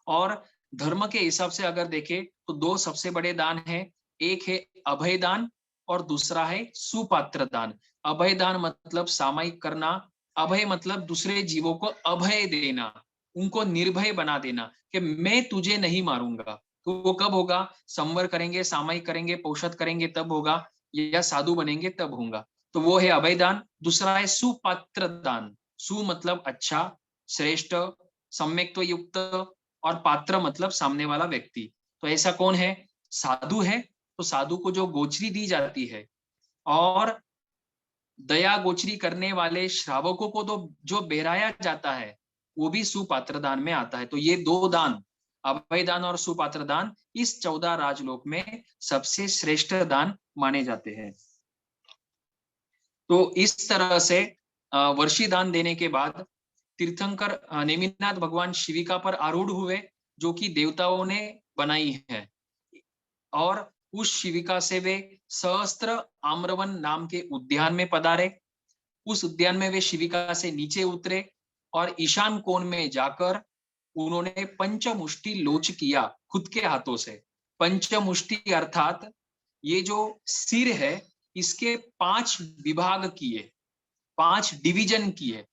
और धर्म के हिसाब से अगर देखें तो 2 सबसे बड़े दान है, एक है अभय दान और दूसरा है सुपात्र दान। अभय दान मतलब सामयिक करना, अभय मतलब दूसरे जीवों को अभय देना, उनको निर्भय बना देना कि मैं तुझे नहीं मारूंगा। तो वो कब होगा? संवर करेंगे, सामयिक करेंगे, पौषध करेंगे तब होगा, या साधु बनेंगे तब होगा। तो वो है अभय दान। दूसरा है सुपात्र दान। सु मतलब अच्छा, श्रेष्ठ, सम्यक्त्व युक्त, और पात्र मतलब सामने वाला व्यक्ति। तो ऐसा कौन है? साधु है, तो साधु को जो गोचरी दी जाती है, और दया गोचरी करने वाले श्रावकों को तो जो बहराया जाता है, वो भी सुपात्र दान में आता है। तो ये 2 दान, अभय दान और सुपात्र दान, इस 14 राजलोक में सबसे श्रेष्ठ दान माने जाते हैं। तो इस तरह से वर्षी दान देने के बाद तीर्थंकर नेमिनाथ भगवान शिविका पर आरूढ़ हुए, जो कि देवताओं ने बनाई है, और उस शिविका से वे सहस्त्र आम्रवन नाम के उद्यान में पधारे। उस उद्यान में वे शिविका से नीचे उतरे और ईशान कोण में जाकर उन्होंने पंचमुष्टि लोच किया खुद के हाथों से। पंचमुष्टि अर्थात ये जो सिर है इसके 5 विभाग किए, 5 डिवीजन किए,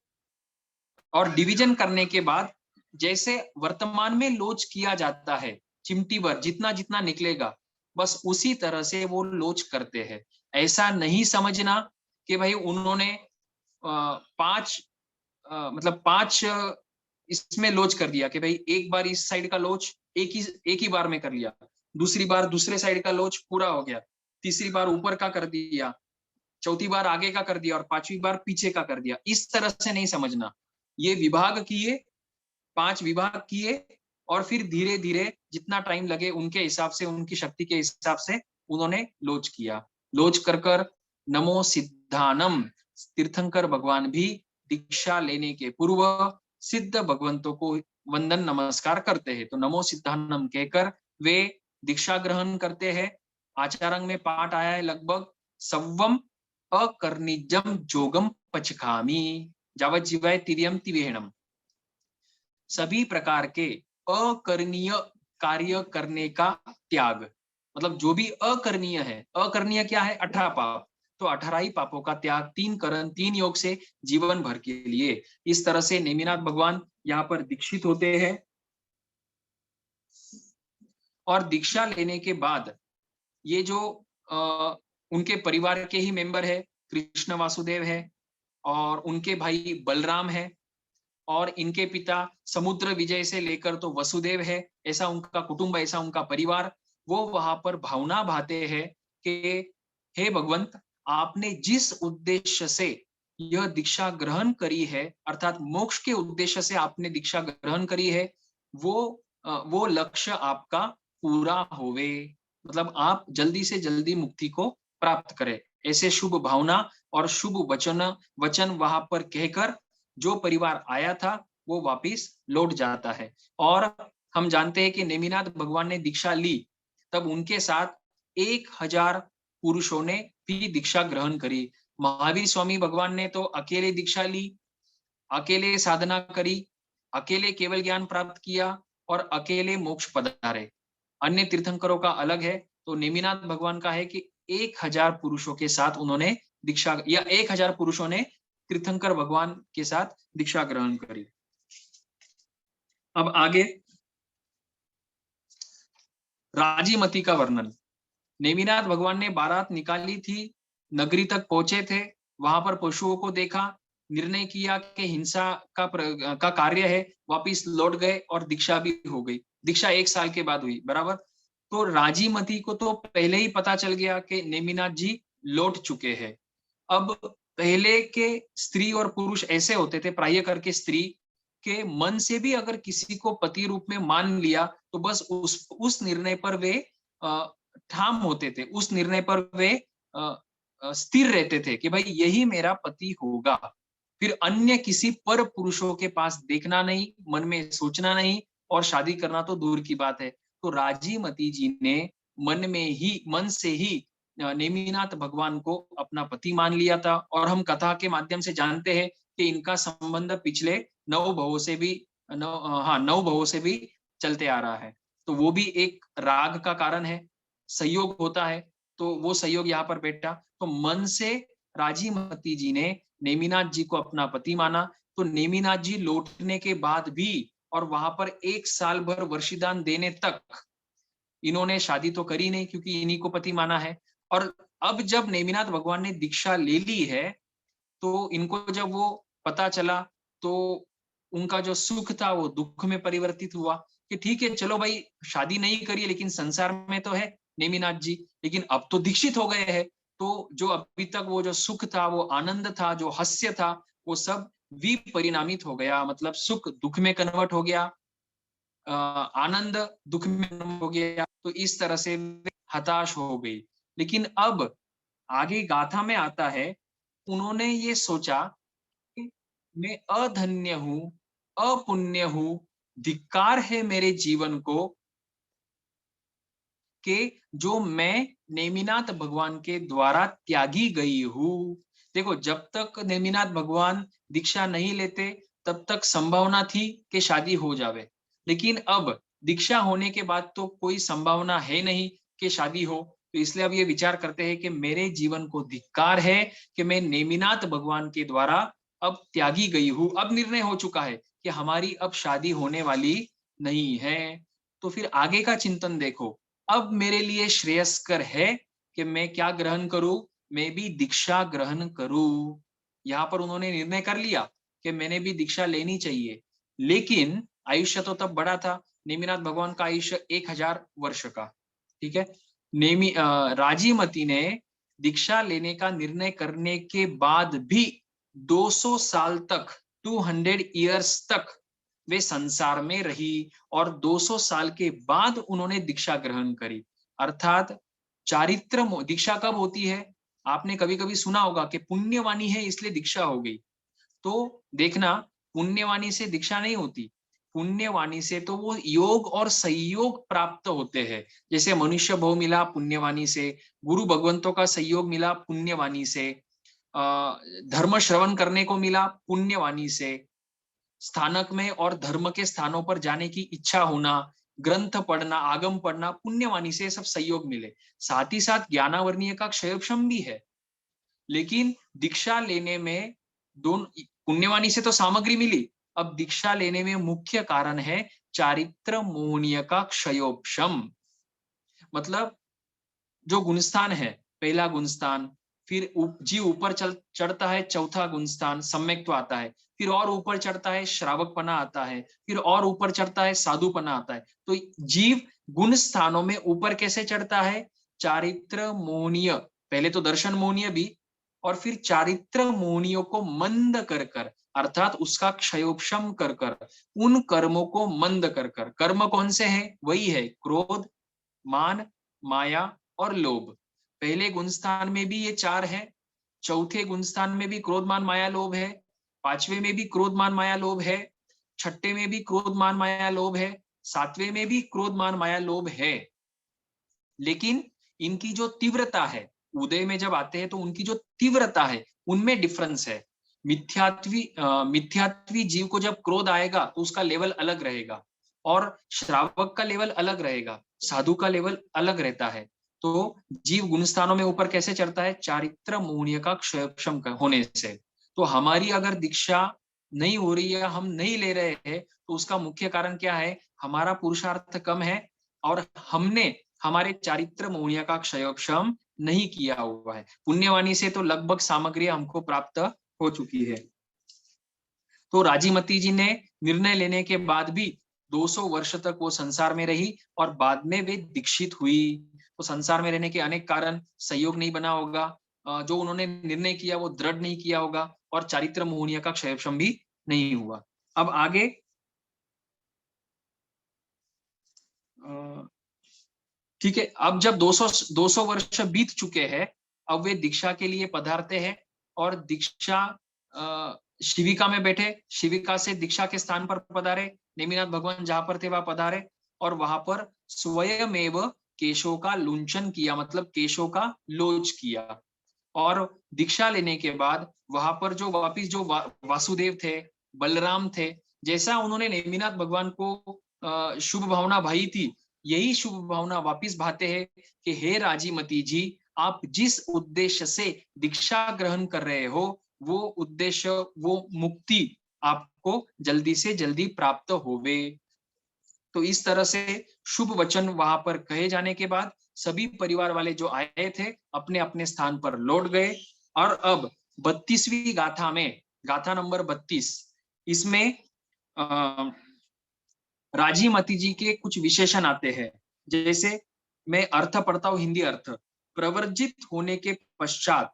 और डिवीजन करने के बाद जैसे वर्तमान में लोच किया जाता है, चिमटी भर जितना जितना निकलेगा, बस उसी तरह से वो लोच करते हैं। ऐसा नहीं समझना कि भाई उन्होंने 5 मतलब 5 इसमें लोच कर दिया कि भाई एक बार इस साइड का लोच एक ही बार में कर लिया, दूसरी बार दूसरे साइड का लोच पूरा हो गया, तीसरी बार ऊपर का कर दिया, चौथी बार आगे का कर दिया और 5वीं बार पीछे का कर दिया। इस तरह से नहीं समझना। ये विभाग किए, 5 विभाग किए और फिर धीरे धीरे जितना टाइम लगे उनके हिसाब से, उनकी शक्ति के हिसाब से उन्होंने लोच किया। लोच कर कर नमो सिद्धानम, तीर्थंकर भगवान भी दीक्षा लेने के पूर्व सिद्ध भगवंतों को वंदन नमस्कार करते हैं। तो नमो सिद्धानम कहकर वे दीक्षा ग्रहण करते हैं। आचार्य में पाठ आया है लगभग सव्वम अकर्निजम जोगम पचखामी जावत जीवाय तिर्यम तिवेहणम। सभी प्रकार के अकरणीय कार्य करने का त्याग, मतलब जो भी अकरणीय है, अकरणीय क्या है? 18 पाप, तो 18 ही पापों का त्याग 3 करण 3 योग से जीवन भर के लिए। इस तरह से नेमिनाथ भगवान यहाँ पर दीक्षित होते हैं और दीक्षा लेने के बाद ये जो उनके परिवार के ही मेंबर है, कृष्ण वासुदेव है और उनके भाई बलराम है और इनके पिता समुद्र विजय से लेकर तो वसुदेव है, ऐसा उनका कुटुंब, ऐसा उनका परिवार। वो वहां पर भावना भाते हैं कि हे भगवंत, आपने जिस उद्देश्य से यह दीक्षा ग्रहण करी है, अर्थात मोक्ष के उद्देश्य से आपने दीक्षा ग्रहण करी है, वो लक्ष्य आपका पूरा होवे, मतलब आप जल्दी से जल्दी मुक्ति को प्राप्त करें। ऐसे शुभ भावना और शुभ वचन वहां पर कहकर जो परिवार आया था वो वापिस लौट जाता है। और हम जानते हैं कि नेमिनाथ भगवान ने दीक्षा ली, तब उनके साथ 1000 पुरुषों ने भी दीक्षा ग्रहण करी। महावीर स्वामी भगवान ने तो अकेले दीक्षा ली, अकेले साधना करी, अकेले केवल ज्ञान प्राप्त किया और अकेले मोक्ष पधारे। अन्य तीर्थंकरों का अलग है। तो नेमिनाथ भगवान का है कि 1000 पुरुषों के साथ उन्होंने दीक्षा, या 1000 पुरुषों ने तीर्थंकर भगवान के साथ दीक्षा ग्रहण करी। अब आगे राजीमती का वर्णन। नेमिनाथ भगवान ने बारात निकाली थी, नगरी तक पहुंचे थे, वहां पर पशुओं को देखा, निर्णय किया कि हिंसा का कार्य है, वापिस लौट गए और दीक्षा भी हो गई। दीक्षा 1 साल के बाद हुई, बराबर। तो राजीमती को तो पहले ही पता चल गया कि नेमिनाथ जी लौट चुके हैं। अब पहले के स्त्री और पुरुष ऐसे होते थे, प्राय करके स्त्री के मन से भी अगर किसी को पति रूप में मान लिया तो बस उस निर्णय पर वे ठाम होते थे, उस निर्णय पर वे स्थिर रहते थे कि भाई यही मेरा पति होगा। फिर अन्य किसी पर पुरुषों के पास देखना नहीं, मन में सोचना नहीं, और शादी करना तो दूर की बात है। तो राजीमती जी ने मन से ही नेमिनाथ भगवान को अपना पति मान लिया था। और हम कथा के माध्यम से जानते हैं कि इनका संबंध पिछले 9 भवों से भी 9 भवों से भी चलते आ रहा है। तो वो भी एक राग का कारण है, संयोग होता है, तो वो संयोग यहाँ पर बैठा। तो मन से राजीमती जी ने नेमिनाथ जी को अपना पति माना। तो नेमिनाथ जी लौटने के बाद भी और वहां पर 1 साल भर वर्षिदान देने तक इन्होंने शादी तो करी नहीं, क्योंकि इन्हीं को पति माना है। और अब जब नेमिनाथ भगवान ने दीक्षा ले ली है, तो इनको जब वो पता चला तो उनका जो सुख था वो दुख में परिवर्तित हुआ कि ठीक है, चलो भाई शादी नहीं करी लेकिन संसार में तो है नेमिनाथ जी, लेकिन अब तो दीक्षित हो गए हैं। तो जो अभी तक वो जो सुख था, वो आनंद था, जो हास्य था, वो सब विपरिणामित हो गया, मतलब सुख दुख में कन्वर्ट हो गया, आनंद दुख में हो गया। तो इस तरह से हताश हो गई। लेकिन अब आगे गाथा में आता है, उन्होंने ये सोचा कि मैं अधन्य हूं, अपुण्य हूं, धिक्कार है मेरे जीवन को कि जो मैं नेमिनाथ भगवान के द्वारा त्यागी गई हूं। देखो, जब तक नेमिनाथ भगवान दीक्षा नहीं लेते तब तक संभावना थी कि शादी हो जावे, लेकिन अब दीक्षा होने के बाद तो कोई संभावना है नहीं कि शादी हो। तो इसलिए अब ये विचार करते हैं कि मेरे जीवन को धिक्कार है कि मैं नेमिनाथ भगवान के द्वारा अब त्यागी गई हूँ। अब निर्णय हो चुका है कि हमारी अब शादी होने वाली नहीं है। तो फिर आगे का चिंतन देखो, अब मेरे लिए श्रेयस्कर है कि मैं क्या ग्रहण करूं, मैं भी दीक्षा ग्रहण करूं। यहाँ पर उन्होंने निर्णय कर लिया कि मैंने भी दीक्षा लेनी चाहिए, लेकिन आयुष्य तो तब बड़ा था। नेमिनाथ भगवान का आयुष्य 1000 वर्ष का, ठीक है। राजीमती ने दीक्षा लेने का निर्णय करने के बाद भी 200 साल तक, 200 इयर्स तक वे संसार में रही, और 200 साल के बाद उन्होंने दीक्षा ग्रहण करी। अर्थात चारित्र दीक्षा कब होती है? आपने कभी कभी सुना होगा कि पुण्यवाणी है इसलिए दीक्षा हो गई। तो देखना, पुण्यवाणी से दीक्षा नहीं होती। पुण्यवाणी से तो वो योग और संयोग प्राप्त होते हैं। जैसे मनुष्य भाव मिला पुण्यवाणी से, गुरु भगवंतों का सहयोग मिला पुण्यवाणी से, धर्म श्रवण करने को मिला पुण्यवाणी से, स्थानक में और धर्म के स्थानों पर जाने की इच्छा होना, ग्रंथ पढ़ना, आगम पढ़ना, पुण्यवाणी से सब सहयोग मिले। साथ ही साथ ज्ञानावर्णीय का क्षयोक्षम भी है। लेकिन दीक्षा लेने में दोनों, पुण्यवाणी से तो सामग्री मिली, अब दीक्षा लेने में मुख्य कारण है चारित्र मोहनीय का क्षयोक्षम। मतलब जो गुणस्थान है, पहला गुणस्थान, फिर जीव ऊपर चढ़ता है, चौथा गुणस्थान सम्यक्त्व आता है, फिर और ऊपर चढ़ता है श्रावकपना आता है, फिर और ऊपर चढ़ता है साधुपना आता है। तो जीव गुण स्थानों में ऊपर कैसे चढ़ता है? चारित्र मोहनीय, पहले तो दर्शन मोहनीय भी, और फिर चारित्र मोहनियों को मंद कर कर, अर्थात उसका क्षयोक्षम कर कर, उन कर्मों को मंद कर कर। कर्म कौन से हैं? वही है क्रोध, मान, माया और लोभ। पहले गुणस्थान में भी ये चार है, चौथे गुणस्थान में भी क्रोध मान माया लोभ है, पांचवे में भी क्रोध मान माया लोभ है, छठे में भी क्रोध मान माया लोभ है, सातवें में भी क्रोध मान माया लोभ है। लेकिन इनकी जो तीव्रता है, उदय में जब आते हैं तो उनकी जो तीव्रता है उनमें डिफरेंस है। मिथ्यात्वी जीव को जब क्रोध आएगा तो उसका लेवल अलग रहेगा, और श्रावक का लेवल अलग रहेगा, साधु का लेवल अलग रहता है। तो जीव गुणस्थानों में ऊपर कैसे चढ़ता है? चारित्र मोहनीय का क्षयक्षम होने से। तो हमारी अगर दीक्षा नहीं हो रही है, हम नहीं ले रहे हैं, तो उसका मुख्य कारण क्या है? हमारा पुरुषार्थ कम है, और हमने हमारे चारित्र मोहनीय का क्षयोक्षम नहीं किया हुआ है। पुण्यवाणी से तो लगभग सामग्री हमको प्राप्त हो चुकी है। तो राजीमती जी ने निर्णय लेने के बाद भी 200 वर्ष तक वो संसार में रही, और बाद में वे दीक्षित हुई। तो संसार में रहने के अनेक कारण, सहयोग नहीं बना होगा, जो उन्होंने निर्णय किया वो दृढ़ नहीं किया होगा, और चारित्र मोहनीय का क्षयक्षम भी नहीं हुआ। अब आगे ठीक है, अब जब 200 वर्ष बीत चुके हैं, अब वे दीक्षा के लिए पधारते हैं, और दीक्षा शिविका में बैठे, शिविका से दीक्षा के स्थान पर पधारे, नेमिनाथ भगवान जहां पर थे वहां पधारे, और वहां पर स्वयमेव केशों का लुंचन किया, मतलब केशों का लोच किया। और दीक्षा लेने के बाद वहां पर जो वापिस जो वासुदेव थे, बलराम थे, जैसा उन्होंने नेमिनाथ भगवान को शुभ भावना भाई थी, यही शुभ भावना वापिस भाते हैं कि हे राजीमती जी, आप जिस उद्देश्य से दीक्षा ग्रहण कर रहे हो, वो उद्देश्य, वो मुक्ति आपको जल्दी से जल्दी प्राप्त होवे। तो इस तरह से शुभ वचन वहां पर कहे जाने के बाद सभी परिवार वाले जो आए थे अपने अपने स्थान पर लौट गए। और अब 32वीं गाथा में, गाथा नंबर 32, इसमें राजीमती जी के कुछ विशेषण आते हैं। जैसे मैं अर्थ पढ़ता हूं, हिंदी अर्थ। प्रवर्जित होने के पश्चात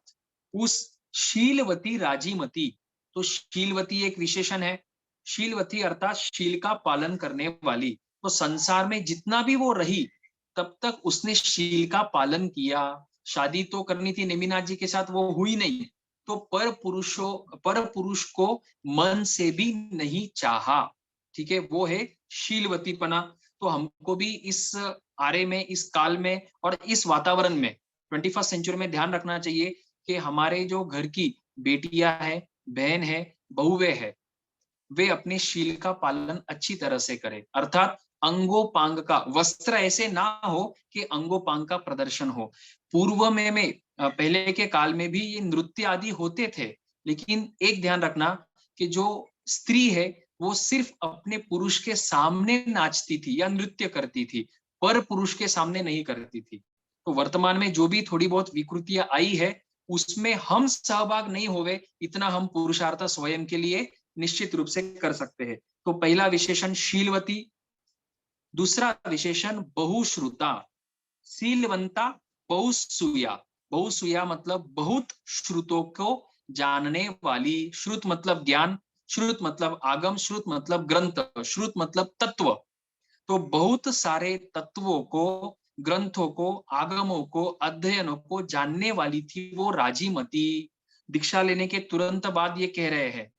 उस शीलवती राजीमती, तो शीलवती एक विशेषण है। शीलवती अर्थात शील का पालन करने वाली। तो संसार में जितना भी वो रही तब तक उसने शील का पालन किया। शादी तो करनी थी नेमिनाथ जी के साथ, वो हुई नहीं, तो पर पुरुष को मन से भी नहीं चाहा। ठीक है, वो है शीलवतीपना। तो हमको भी इस आरे में, इस काल में और इस वातावरण में 21st सेंचुरी में ध्यान रखना चाहिए कि हमारे जो घर की बेटियां है, बहन है, बहुएं है, वे अपने शील का पालन अच्छी तरह से करें। अर्थात अंगोपांग का वस्त्र ऐसे ना हो कि अंगोपांग का प्रदर्शन हो। पूर्व में पहले के काल में भी ये नृत्य आदि होते थे, लेकिन एक ध्यान रखना कि जो स्त्री है वो सिर्फ अपने पुरुष के सामने नाचती थी या नृत्य करती थी, पर पुरुष के सामने नहीं करती थी। तो वर्तमान में जो भी थोड़ी बहुत विकृतियां आई है उसमें हम सहभाग नहीं होवे, इतना हम पुरुषार्थ स्वयं के लिए निश्चित रूप से कर सकते हैं। तो पहला विशेषण शीलवती, दूसरा विशेषण बहुश्रुता, शीलवंता, बहुसूया। बहुसूया मतलब बहुत श्रुतों को जानने वाली, श्रुत मतलब ज्ञान, श्रुत मतलब आगम, श्रुत मतलब ग्रंथ, श्रुत मतलब तत्व। तो बहुत सारे तत्वों को, ग्रंथों को, आगमों को, अध्ययनों को जानने वाली थी वो राजीमती। दीक्षा लेने के तुरंत बाद ये कह रहे हैं,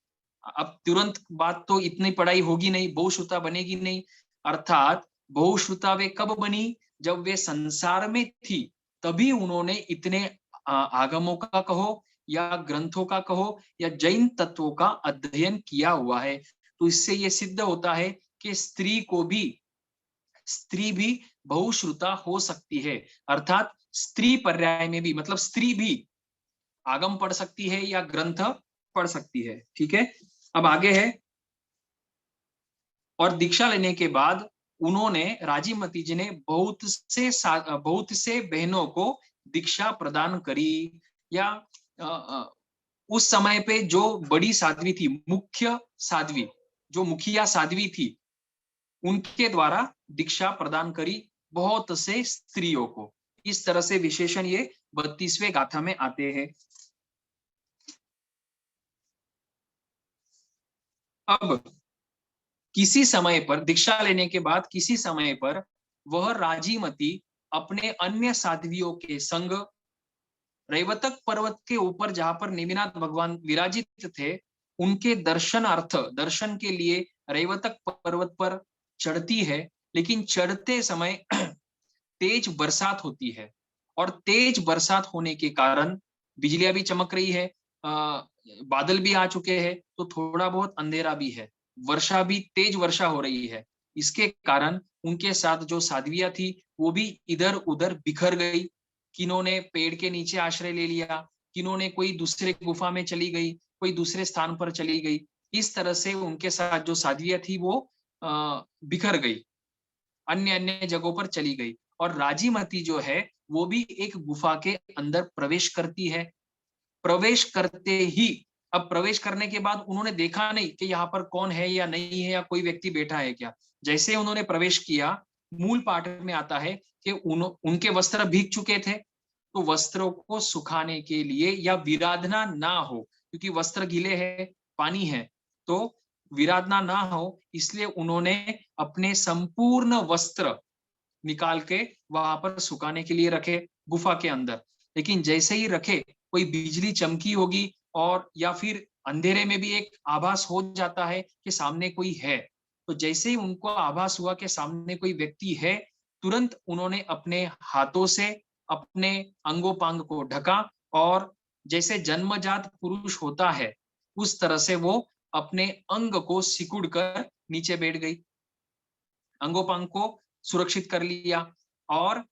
अब तुरंत बाद तो इतनी पढ़ाई होगी नहीं, बहुश्रुता बनेगी नहीं। अर्थात बहुश्रुता वे कब बनी, जब वे संसार में थी, तभी उन्होंने इतने आगमों का कहो या ग्रंथों का कहो या जैन तत्वों का अध्ययन किया हुआ है। तो इससे ये सिद्ध होता है कि स्त्री भी बहुश्रुता हो सकती है। अर्थात स्त्री पर्याय में भी, मतलब स्त्री भी आगम पढ़ सकती है या ग्रंथ पढ़ सकती है। ठीक है, अब आगे है। और दीक्षा लेने के बाद उन्होंने, राजीमती जी ने बहुत से बहनों को दीक्षा प्रदान करी। या उस समय पे जो बड़ी साध्वी थी, मुख्य साध्वी, जो मुखिया साध्वी थी, उनके द्वारा दीक्षा प्रदान करी बहुत से स्त्रियों को। इस तरह से विशेषण ये 32वें गाथा में आते हैं। अब किसी समय पर, दीक्षा लेने के बाद किसी समय पर वह राजीमती अपने अन्य साध्वियों के संग रैवतक पर्वत के ऊपर, जहां पर नेमिनाथ भगवान विराजित थे, उनके दर्शनार्थ, दर्शन के लिए रैवतक पर्वत पर चढ़ती है। लेकिन चढ़ते समय तेज बरसात होती है, और तेज बरसात होने के कारण बिजलियां भी चमक रही है, बादल भी आ चुके हैं, तो थोड़ा बहुत अंधेरा भी है, वर्षा भी, तेज वर्षा हो रही है। इसके कारण उनके साथ जो साध्वियां थी वो भी इधर उधर बिखर गई। किन्होंने पेड़ के नीचे आश्रय ले लिया, किन्होंने कोई दूसरे गुफा में चली गई, कोई दूसरे स्थान पर चली गई। इस तरह से उनके साथ जो साध्वियां थी वो बिखर गई, अन्य अन्य जगहों पर चली गई। और राजीमती जो है वो भी एक गुफा के अंदर प्रवेश करती है। प्रवेश करते ही, अब प्रवेश करने के बाद उन्होंने देखा नहीं कि यहाँ पर कौन है या नहीं है, या कोई व्यक्ति बैठा है क्या। जैसे उन्होंने प्रवेश किया, मूल पाठ में आता है कि उनके वस्त्र भीग चुके थे, तो वस्त्रों को सुखाने के लिए, या विराधना ना हो, क्योंकि वस्त्र गीले हैं, पानी है, तो विराधना ना हो, इसलिए उन्होंने अपने संपूर्ण वस्त्र निकाल के वहां पर सुखाने के लिए रखे गुफा के अंदर। लेकिन जैसे ही रखे, कोई बिजली चमकी होगी, और या फिर अंधेरे में भी एक आभास हो जाता है कि सामने कोई है। तो जैसे ही उनको आभास हुआ कि सामने कोई व्यक्ति है, तुरंत उन्होंने अपने हाथों से अपने अंगोपांग को ढका, और जैसे जन्मजात पुरुष होता है उस तरह से वो अपने अंग को सिकुड़ कर नीचे बैठ गई, अंगोपांग को सुरक्षित कर लिया। और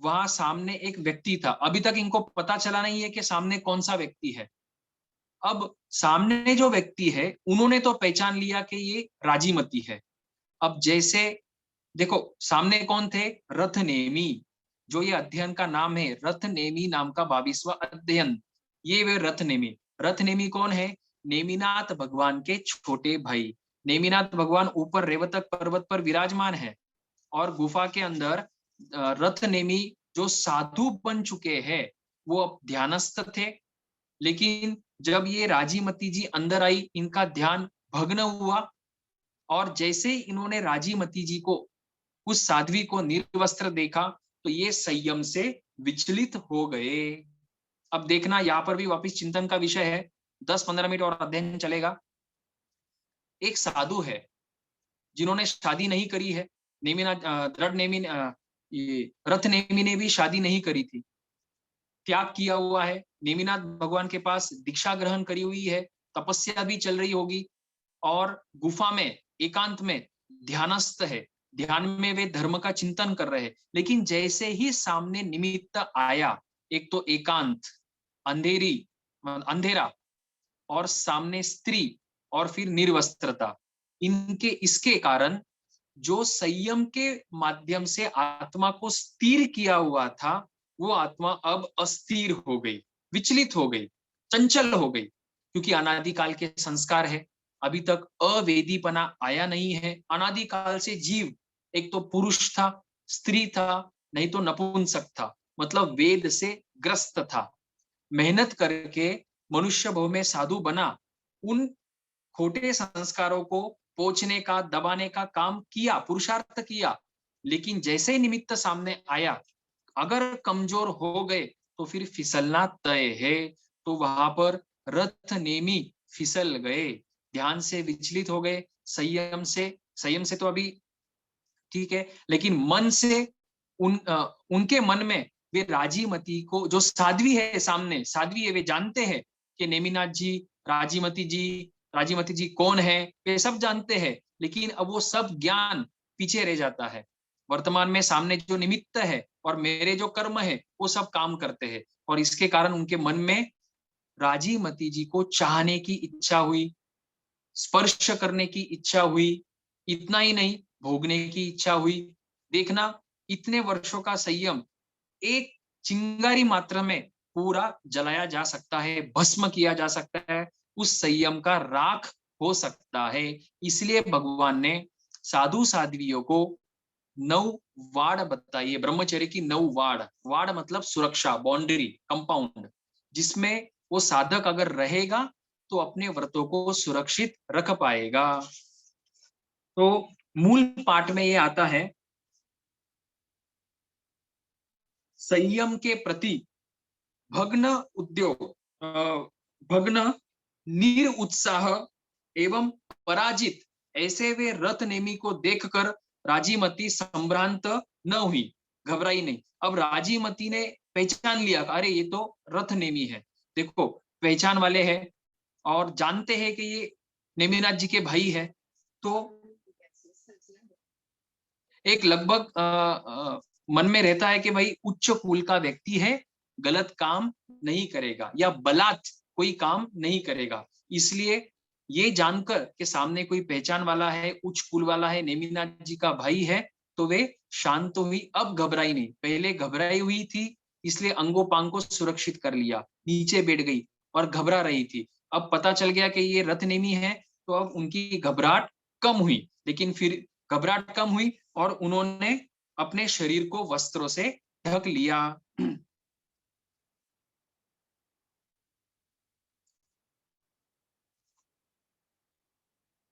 वहां सामने एक व्यक्ति था, अभी तक इनको पता चला नहीं है कि सामने कौन सा व्यक्ति है। अब सामने जो व्यक्ति है उन्होंने तो पहचान लिया कि ये राजीमती है। अब जैसे देखो, सामने कौन थे, रथ नेमी, जो ये अध्ययन का नाम है, रथ नेमी नाम का 22वां अध्ययन। ये वे रथ नेमी, रथ नेमी कौन है, नेमिनाथ भगवान के छोटे भाई। नेमिनाथ भगवान ऊपर रेवतक पर्वत पर विराजमान है, और गुफा के अंदर रथ नेमी जो साधु बन चुके हैं, वो अब ध्यानस्थ थे। लेकिन जब ये राजीमती जी अंदर आई, इनका ध्यान भग्न हुआ, और जैसे ही इन्होंने राजीमती जी को, उस साध्वी को निर्वस्त्र देखा, तो ये संयम से विचलित हो गए। अब देखना, यहाँ पर भी वापस चिंतन का विषय है, 10-15 मिनट और अध्ययन चलेगा। एक साधु है जिन्होंने शादी नहीं करी है, नेमिना दृढ़ नेमी, ये रथ नेमी ने भी शादी नहीं करी थी। त्याग किया हुआ है, नेमिनाथ भगवान के पास दीक्षा ग्रहण करी हुई है, तपस्या भी चल रही होगी और गुफा में एकांत में ध्यानस्थ है, ध्यान में वे धर्म का चिंतन कर रहे हैं। लेकिन जैसे ही सामने निमित्त आया, एक तो एकांत, अंधेरी, अंधेरा, और सामने स्त्री, और फिर निर्वस्त्रता, इनके इसके कारण जो संयम के माध्यम से आत्मा को स्थिर किया हुआ था, वो आत्मा अब अस्थिर हो गई, विचलित हो गई, चंचल हो गई, क्योंकि अनादिकाल के संस्कार है, अभी तक अवेदीपना आया नहीं है। अनादिकाल से जीव एक तो पुरुष था, स्त्री था, नहीं तो नपुंसक था, मतलब वेद से ग्रस्त था, मेहनत करके मनुष्य भव में साधु बना, उन खोटे संस्कारों को पोंछने का, दबाने का काम किया, पुरुषार्थ किया, लेकिन जैसे निमित्त सामने आया, अगर कमजोर हो गए तो फिर फिसलना तय है। तो वहां पर रथ नेमी फिसल गए, ध्यान से विचलित हो गए, संयम से तो अभी ठीक है, लेकिन मन से उनके मन में वे राजीमती को, जो साध्वी है सामने, साध्वी है, वे जानते हैं कि नेमिनाथ जी, राजीमती जी, राजीमती जी कौन है, वे सब जानते हैं, लेकिन अब वो सब ज्ञान पीछे रह जाता है। वर्तमान में सामने जो निमित्त है और मेरे जो कर्म है वो सब काम करते हैं, और इसके कारण उनके मन में राजीमती जी को चाहने की इच्छा हुई, स्पर्श करने की इच्छा हुई, इतना ही नहीं, भोगने की इच्छा हुई। देखना, इतने वर्षों का संयम एक चिंगारी मात्र में पूरा जलाया जा सकता है, भस्म किया जा सकता है, उस संयम का राख हो सकता है। इसलिए भगवान ने साधु साध्वियों को 9 वाड़ बताइए, ब्रह्मचर्य की 9 वाड़, वाड़ मतलब सुरक्षा, बाउंड्री, कंपाउंड, जिसमें वो साधक अगर रहेगा तो अपने व्रतों को सुरक्षित रख पाएगा। तो मूल पाठ में ये आता है, संयम के प्रति भग्न उद्योग, भग्न निरुत्साह एवं पराजित ऐसे वे रथ नेमी को देखकर राजीमती संभ्रांत न हुई, घबराई नहीं। अब राजीमती ने पहचान लिया, अरे ये तो रथ नेमी है, देखो पहचान वाले हैं और जानते हैं कि ये नेमिनाथ जी के भाई है। तो एक लगभग मन में रहता है कि भाई उच्च कुल का व्यक्ति है, गलत काम नहीं करेगा या बलात् कोई काम नहीं करेगा, इसलिए ये जानकर कि सामने कोई पहचान वाला है, उच्च कुल वाला है, नेमिनाथ जी का भाई है, तो वे शांत हुई, अब घबराई नहीं, पहले घबराई हुई थी, इसलिए अंगों पांग को सुरक्षित कर लिया, नीचे बैठ गई और घबरा रही थी। अब पता चल गया कि ये रथ नेमी है, तो अब उनकी घबराहट कम हुई, लेकिन फिर घबराहट कम हुई और उन्होंने अपने शरीर को वस्त्रों से ढक लिया।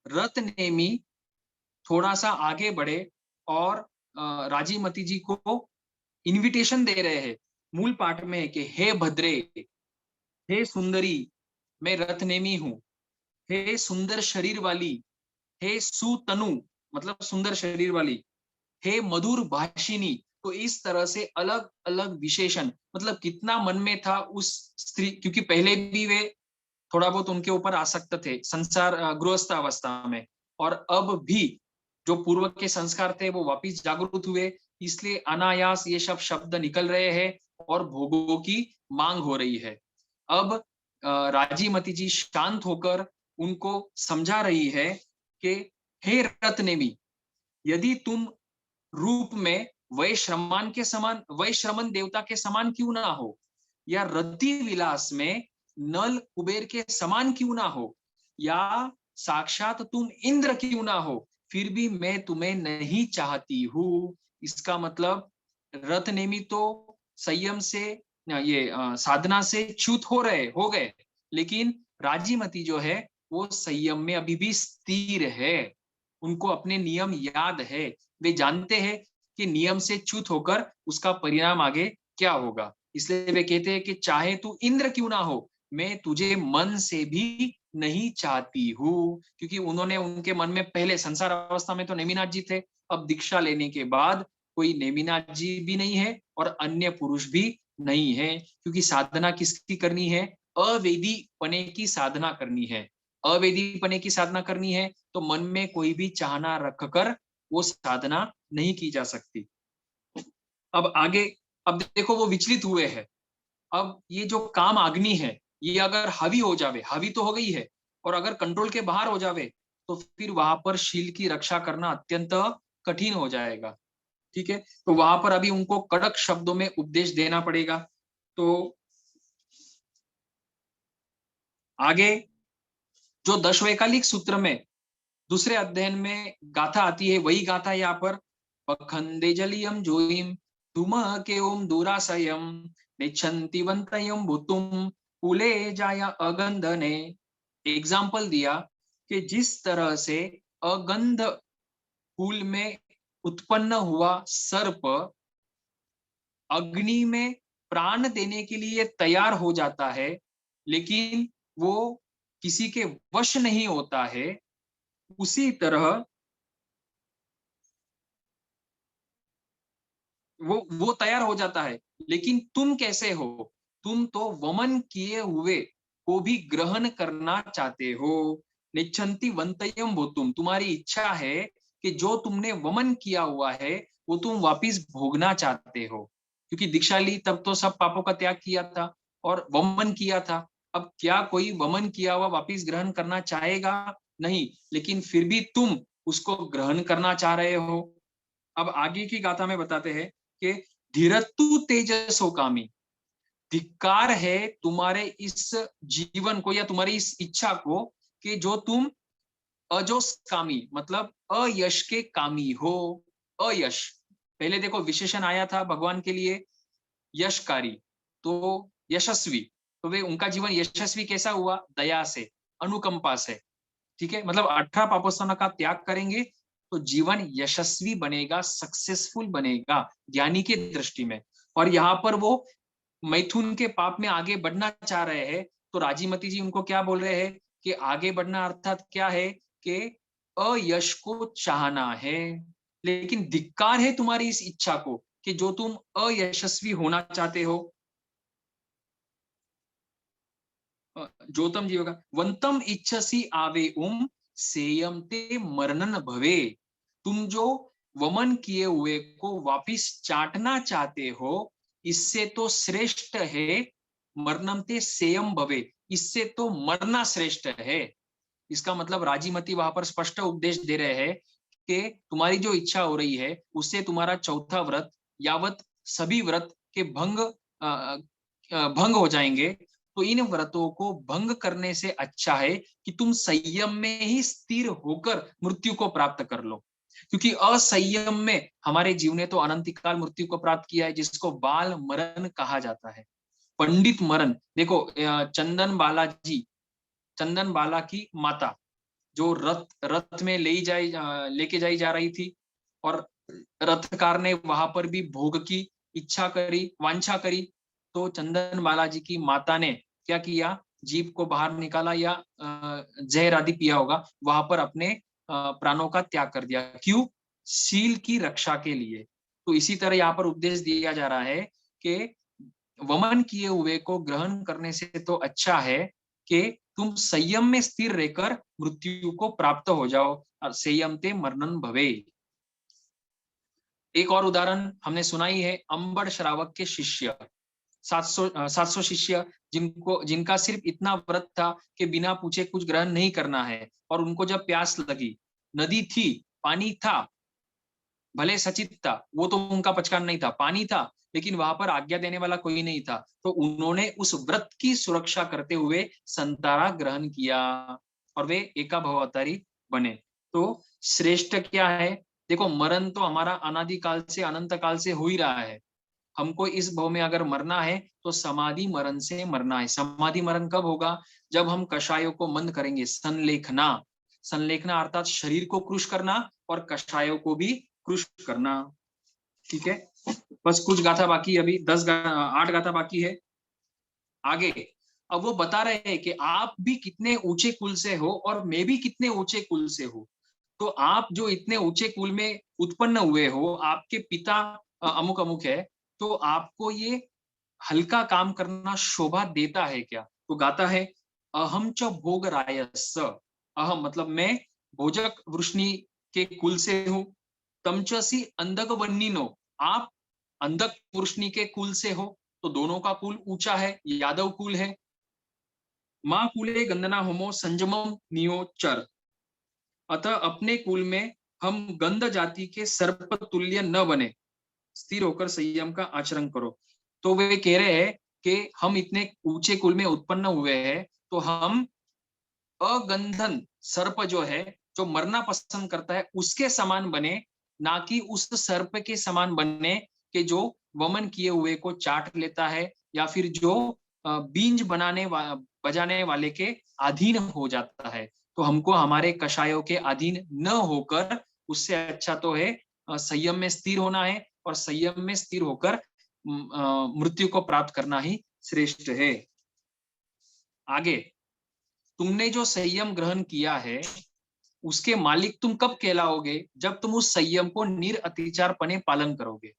रथ नेमी थोड़ा सा आगे बढ़े और राजीमती जी को इनविटेशन दे रहे हैं। मूल पाठ में है कि हे भद्रे, हे सुंदरी, मैं रथनेमी हूं, हे सुंदर शरीर वाली, हे सुतनु, मतलब सुंदर शरीर वाली, हे मधुर भाषिनी। तो इस तरह से अलग अलग विशेषण, मतलब कितना मन में था उस स्त्री, क्योंकि पहले भी वे थोड़ा बहुत उनके ऊपर आसक्त थे संसार, गृहस्थ अवस्था में, और अब भी जो पूर्व के संस्कार थे वो वापिस जागृत हुए, इसलिए अनायास ये सब शब्द निकल रहे हैं और भोगों की मांग हो रही है। अब राजीमती जी शांत होकर उनको समझा रही है कि हे रत्नेमी, यदि तुम रूप में वैश्रमान के समान, वैश्रमन देवता के समान क्यों ना हो, या रति विलास में नल कुबेर के समान क्यों ना हो, या साक्षात तुम इंद्र क्यों ना हो, फिर भी मैं तुम्हें नहीं चाहती हूं। इसका मतलब रथ नेमी तो संयम से, ये साधना से च्युत हो गए, लेकिन राजीमती जो है वो संयम में अभी भी स्थिर है, उनको अपने नियम याद है, वे जानते हैं कि नियम से च्युत होकर उसका परिणाम आगे क्या होगा, इसलिए वे कहते हैं कि चाहे तू इंद्र क्यों ना हो, मैं तुझे मन से भी नहीं चाहती हूँ, क्योंकि उन्होंने उनके मन में पहले संसार अवस्था में तो नेमिनाथ जी थे, अब दीक्षा लेने के बाद कोई नेमिनाथ जी भी नहीं है और अन्य पुरुष भी नहीं है, क्योंकि साधना किसकी करनी है? अवेदी पने की साधना करनी है। अवेदी पने की साधना करनी है तो मन में कोई भी चाहना रखकर वो साधना नहीं की जा सकती। अब आगे, अब देखो वो विचलित हुए हैं। अब ये जो काम अग्नि है, ये अगर हावी हो जावे, हावी तो हो गई है, और अगर कंट्रोल के बाहर हो जावे, तो फिर वहां पर शील की रक्षा करना अत्यंत कठिन हो जाएगा। ठीक है, तो वहां पर अभी उनको कड़क शब्दों में उपदेश देना पड़ेगा। तो आगे जो दशवैकालिक सूत्र में दूसरे अध्ययन में गाथा आती है, वही गाथा यहाँ पर, पखंदे जलियम जोइम तुम के ओम दुराशयम निच्छन्ति वंतयम भूतुम पुले जाया अगंध ने एग्जाम्पल दिया कि जिस तरह से अगंध कुल में उत्पन्न हुआ सर्प अग्नि में प्राण देने के लिए तैयार हो जाता है, लेकिन वो किसी के वश नहीं होता है, उसी तरह वो तैयार हो जाता है। लेकिन तुम कैसे हो? तुम तो वमन किए हुए को भी ग्रहण करना चाहते हो। निच्छन्ति वंतयम भूतुम, तुम्हारी इच्छा है कि जो तुमने वमन किया हुआ है वो तुम वापिस भोगना चाहते हो, क्योंकि दीक्षा ली तब तो सब पापों का त्याग किया था और वमन किया था। अब क्या कोई वमन किया हुआ वापिस ग्रहण करना चाहेगा? नहीं, लेकिन फिर भी तुम उसको ग्रहण करना चाह रहे हो। अब आगे की गाथा में बताते हैं कि धीरतु तेजसो कामी, धिक्कार है तुम्हारे इस जीवन को या तुम्हारी इस इच्छा को कि जो तुम अजोस कामी, मतलब अयश के कामी हो। अयश, पहले देखो विशेषण आया था भगवान के लिए यशकारी, तो यशस्वी, तो वे उनका जीवन यशस्वी कैसा हुआ? दया से, अनुकंपा से। ठीक है, मतलब 18 पापोसना का त्याग करेंगे तो जीवन यशस्वी बनेगा, सक्सेसफुल बनेगा ज्ञानी के दृष्टि में। और यहाँ पर वो मैथुन के पाप में आगे बढ़ना चाह रहे हैं, तो राजीमती जी उनको क्या बोल रहे हैं कि आगे बढ़ना अर्थात क्या है कि अयश को चाहना है, लेकिन धिक्कार है तुम्हारी इस इच्छा को कि जो तुम अयशस्वी होना चाहते हो। जोतम जी होगा, वंतम इच्छसी आवे उम सेयम ते मरणन भवे, तुम जो वमन किए हुए को वापिस चाटना चाहते हो, इससे तो श्रेष्ठ है मरणम ते सेयम भवे, इससे तो मरना श्रेष्ठ है। इसका मतलब राजीमती वहां पर स्पष्ट उपदेश दे रहे हैं कि तुम्हारी जो इच्छा हो रही है उससे तुम्हारा चौथा व्रत यावत सभी व्रत के भंग हो जाएंगे। तो इन व्रतों को भंग करने से अच्छा है कि तुम संयम में ही स्थिर होकर मृत्यु को प्राप्त कर लो, क्योंकि असंयम में हमारे जीव ने तो अनंतिकाल मृत्यु को प्राप्त किया है, जिसको बाल मरण कहा जाता है। पंडित मरण देखो, चंदन बाला की माता जो रथ में लेके जाई जा रही थी, और रथकार ने वहां पर भी भोग की इच्छा करी, वांछा करी, तो चंदन बालाजी की माता ने क्या किया? जीभ को बाहर निकाला या जहर आदि पिया होगा, वहां पर अपने प्राणों का त्याग कर दिया। क्यों? शील की रक्षा के लिए। तो इसी तरह यहाँ पर उपदेश दिया जा रहा है कि वमन किए हुए को ग्रहण करने से तो अच्छा है कि तुम संयम में स्थिर रहकर मृत्यु को प्राप्त हो जाओ। संयम ते मरणन भवे। एक और उदाहरण हमने सुना ही है, अंबड़ श्रावक के शिष्य, 700 शिष्य, जिनका सिर्फ इतना व्रत था कि बिना पूछे कुछ ग्रहण नहीं करना है, और उनको जब प्यास लगी, नदी थी, पानी था, भले सचित था, वो तो उनका पचकान नहीं था, पानी था, लेकिन वहां पर आज्ञा देने वाला कोई नहीं था, तो उन्होंने उस व्रत की सुरक्षा करते हुए संतारा ग्रहण किया और वे एका भवतारी बने। तो श्रेष्ठ क्या है? देखो, मरण तो हमारा अनादिकाल से अनंत काल से हो ही रहा है। हमको इस भव में अगर मरना है तो समाधि मरण से मरना है। समाधि मरण कब होगा? जब हम कषायों को मंद करेंगे। संलेखना, संलेखना अर्थात शरीर को क्रुश करना और कषायों को भी क्रुश करना। ठीक है, बस कुछ गाथा बाकी, अभी 8 गाथा बाकी है आगे। अब वो बता रहे हैं कि आप भी कितने ऊंचे कुल से हो और मैं भी कितने ऊंचे कुल से हूँ। तो आप जो इतने ऊंचे कुल में उत्पन्न हुए हो, आपके पिता अमुक अमुक है, तो आपको ये हल्का काम करना शोभा देता है क्या? तो गाता है, अहम च भोग रायस्स, अहम मतलब मैं भोजक वृष्णि के कुल से हूँ, तमचसी अंधक वन्निनो, आप अंधक वृष्णि के कुल से हो, तो दोनों का कुल ऊंचा है, यादव कुल है। माँ कुले गंदना होमो संजमम नियो चर, अतः अपने कुल में हम गंध जाति के सर्प तुल्य न बने, स्थिर होकर संयम का आचरण करो। तो वे कह रहे हैं कि हम इतने ऊंचे कुल में उत्पन्न हुए हैं, तो हम अगंधन सर्प जो है, जो मरना पसंद करता है, उसके समान बने, ना कि उस सर्प के समान बने कि जो वमन किए हुए को चाट लेता है, या फिर जो बींज बजाने वाले के अधीन हो जाता है। तो हमको हमारे कषायों के अधीन न होकर, उससे अच्छा तो है संयम में स्थिर होना है, और संयम में स्थिर होकर मृत्यु को प्राप्त करना ही श्रेष्ठ है। आगे, तुमने जो संयम ग्रहण किया है, उसके मालिक तुम कब कहलाओगे? जब तुम उस संयम को निरअतिचारपने पालन करोगे।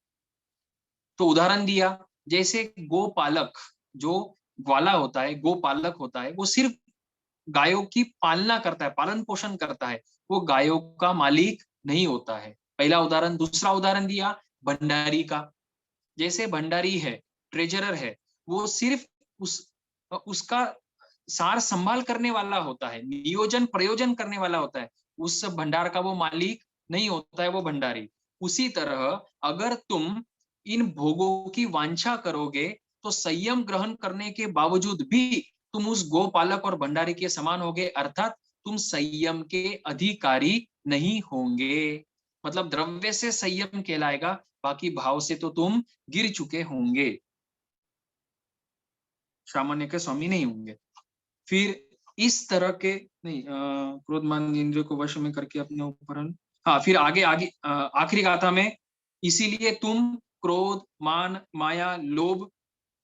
तो उदाहरण दिया, जैसे गोपालक, जो ग्वाला होता है, गोपालक होता है, वो सिर्फ गायों की पालना करता है, पालन पोषण करता है, वो गायों का मालिक नहीं होता है। पहला उदाहरण। दूसरा उदाहरण दिया भंडारी का, जैसे भंडारी है, ट्रेजरर है, वो सिर्फ उस उसका सार संभाल करने वाला होता है, नियोजन प्रयोजन करने वाला होता है, उस भंडार का वो मालिक नहीं होता है, वो भंडारी। उसी तरह अगर तुम इन भोगों की वांछा करोगे, तो संयम ग्रहण करने के बावजूद भी तुम उस गोपालक और भंडारी के समान होगे, अर्थात तुम संयम के अधिकारी नहीं होंगे। मतलब द्रव्य से संयम कहलाएगा, बाकी भाव से तो तुम गिर चुके होंगे, सामान्य के स्वामी नहीं होंगे। फिर इस तरह के नहीं, क्रोध मान इंद्रियों को वश में करके अपने ऊपर, हाँ फिर आगे आगे आखिरी गाथा में, इसीलिए तुम क्रोध मान माया लोभ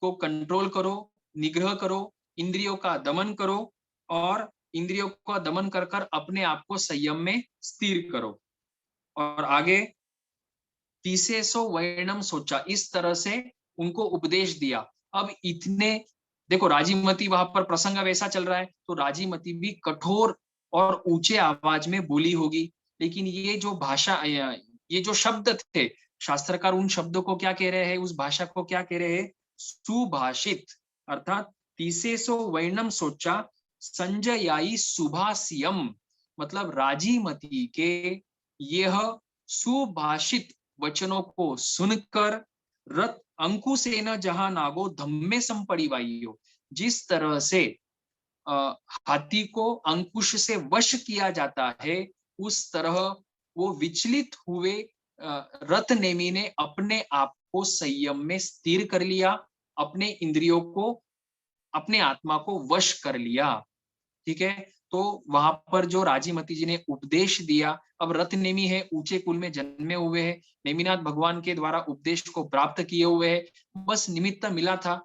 को कंट्रोल करो, निग्रह करो, इंद्रियों का दमन करो, और इंद्रियों का दमन कर कर अपने आप को संयम में स्थिर करो। और आगे, तीसे सो वर्णम सोचा, इस तरह से उनको उपदेश दिया। अब इतने देखो, राजीमती वहां पर प्रसंग वैसा चल रहा है, तो राजीमती भी कठोर और ऊंचे आवाज में बोली होगी, लेकिन ये जो भाषा, ये जो शब्द थे, शास्त्रकार उन शब्दों को क्या कह रहे हैं, उस भाषा को क्या कह रहे हैं? सुभाषित। अर्थात तीसे सो वर्णम सोचा संजयाई सुभाषियम, मतलब राजीमती के यह सुभाषित वचनों को सुनकर रथ अंकुशेन जहां नागो धम्मे संपरिवाइयो, जिस तरह से हाथी को अंकुश से वश किया जाता है, उस तरह वो विचलित हुए रथ नेमी ने अपने आप को संयम में स्थिर कर लिया, अपने इंद्रियों को, अपने आत्मा को वश कर लिया। ठीक है, तो वहां पर जो राजीमती जी ने उपदेश दिया, अब रथ नेमी है, ऊंचे कुल में जन्मे हुए हैं, नेमिनाथ भगवान के द्वारा उपदेश को प्राप्त किए हुए हैं, बस निमित्त मिला था,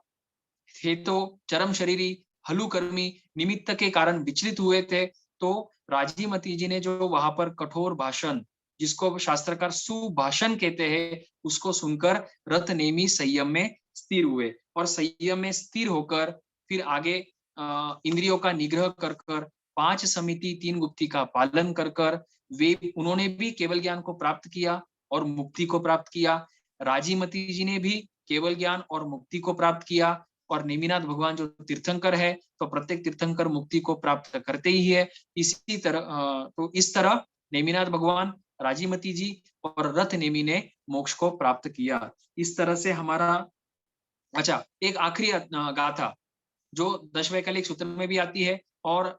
थे तो चरम शरीरी हलुकर्मी, निमित्त के कारण विचलित हुए थे। तो राजीमती जी ने जो वहां पर कठोर भाषण, जिसको शास्त्रकार सुभाषण कहते हैं, उसको सुनकर रथ नेमी संयम में स्थिर हुए, और संयम में स्थिर होकर फिर आगे इंद्रियों का निग्रह कर कर, 5 समिति 3 गुप्ती का पालन कर कर, वे उन्होंने भी केवल ज्ञान को प्राप्त किया और मुक्ति को प्राप्त किया। राजीमती जी ने भी केवल ज्ञान और मुक्ति को प्राप्त किया, और नेमिनाथ भगवान जो तीर्थंकर है, तो प्रत्येक तीर्थंकर मुक्ति को प्राप्त करते ही है। इसी तरह तो इस तरह नेमिनाथ भगवान, राजीमती जी और रथ नेमी ने मोक्ष को प्राप्त किया। इस तरह से हमारा, अच्छा एक आखिरी गाथा जो 10वें सूत्र में भी आती है और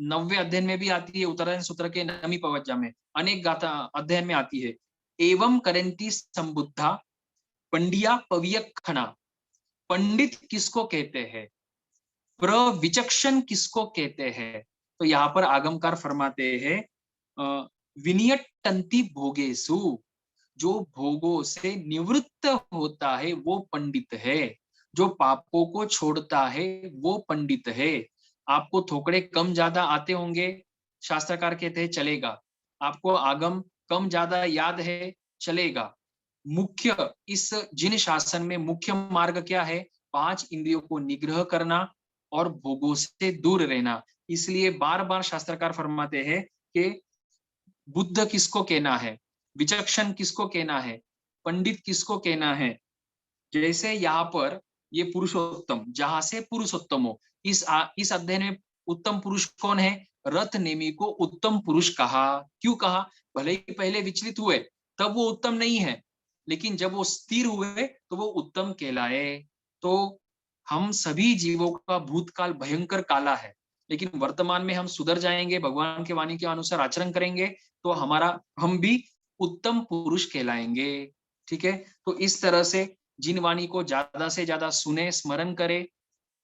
9वें अध्ययन में भी आती है, उत्तरायण सूत्र के नमी पवज्जा में, अनेक गाथा अध्ययन में आती है। एवं करंती संबुद्धा पंडिया पवियखना, पंडित किसको कहते हैं, प्रविचक्षण किसको कहते हैं? तो यहाँ पर आगमकार फरमाते हैं, विनियटंती भोगेसु, जो भोगों से निवृत्त होता है वो पंडित है, जो पापों को छोड़ता है वो पंडित है। आपको थोकड़े कम ज्यादा आते होंगे, शास्त्रकार कहते हैं चलेगा, आपको आगम कम ज्यादा याद है, चलेगा। मुख्य इस जिन शासन में मुख्य मार्ग क्या है? 5 इंद्रियों को निग्रह करना और भोगों से दूर रहना। इसलिए बार बार शास्त्रकार फरमाते हैं कि बुद्ध किसको कहना है, विचक्षण किसको कहना है, पंडित किसको कहना है। जैसे यहाँ पर ये पुरुषोत्तम, जहां से पुरुषोत्तम हो, इस अध्याय में उत्तम पुरुष कौन है? रथ नेमी को उत्तम पुरुष कहा। क्यों कहा? भले ही पहले विचलित हुए तब वो उत्तम नहीं है, लेकिन जब वो स्थिर हुए तो वो उत्तम कहलाए। तो हम सभी जीवों का भूतकाल भयंकर काला है, लेकिन वर्तमान में हम सुधर जाएंगे, भगवान की वाणी के अनुसार आचरण करेंगे तो हम भी उत्तम पुरुष कहलाएंगे। ठीक है, तो इस तरह से जिन वाणी को ज्यादा से ज्यादा सुने, स्मरण करे,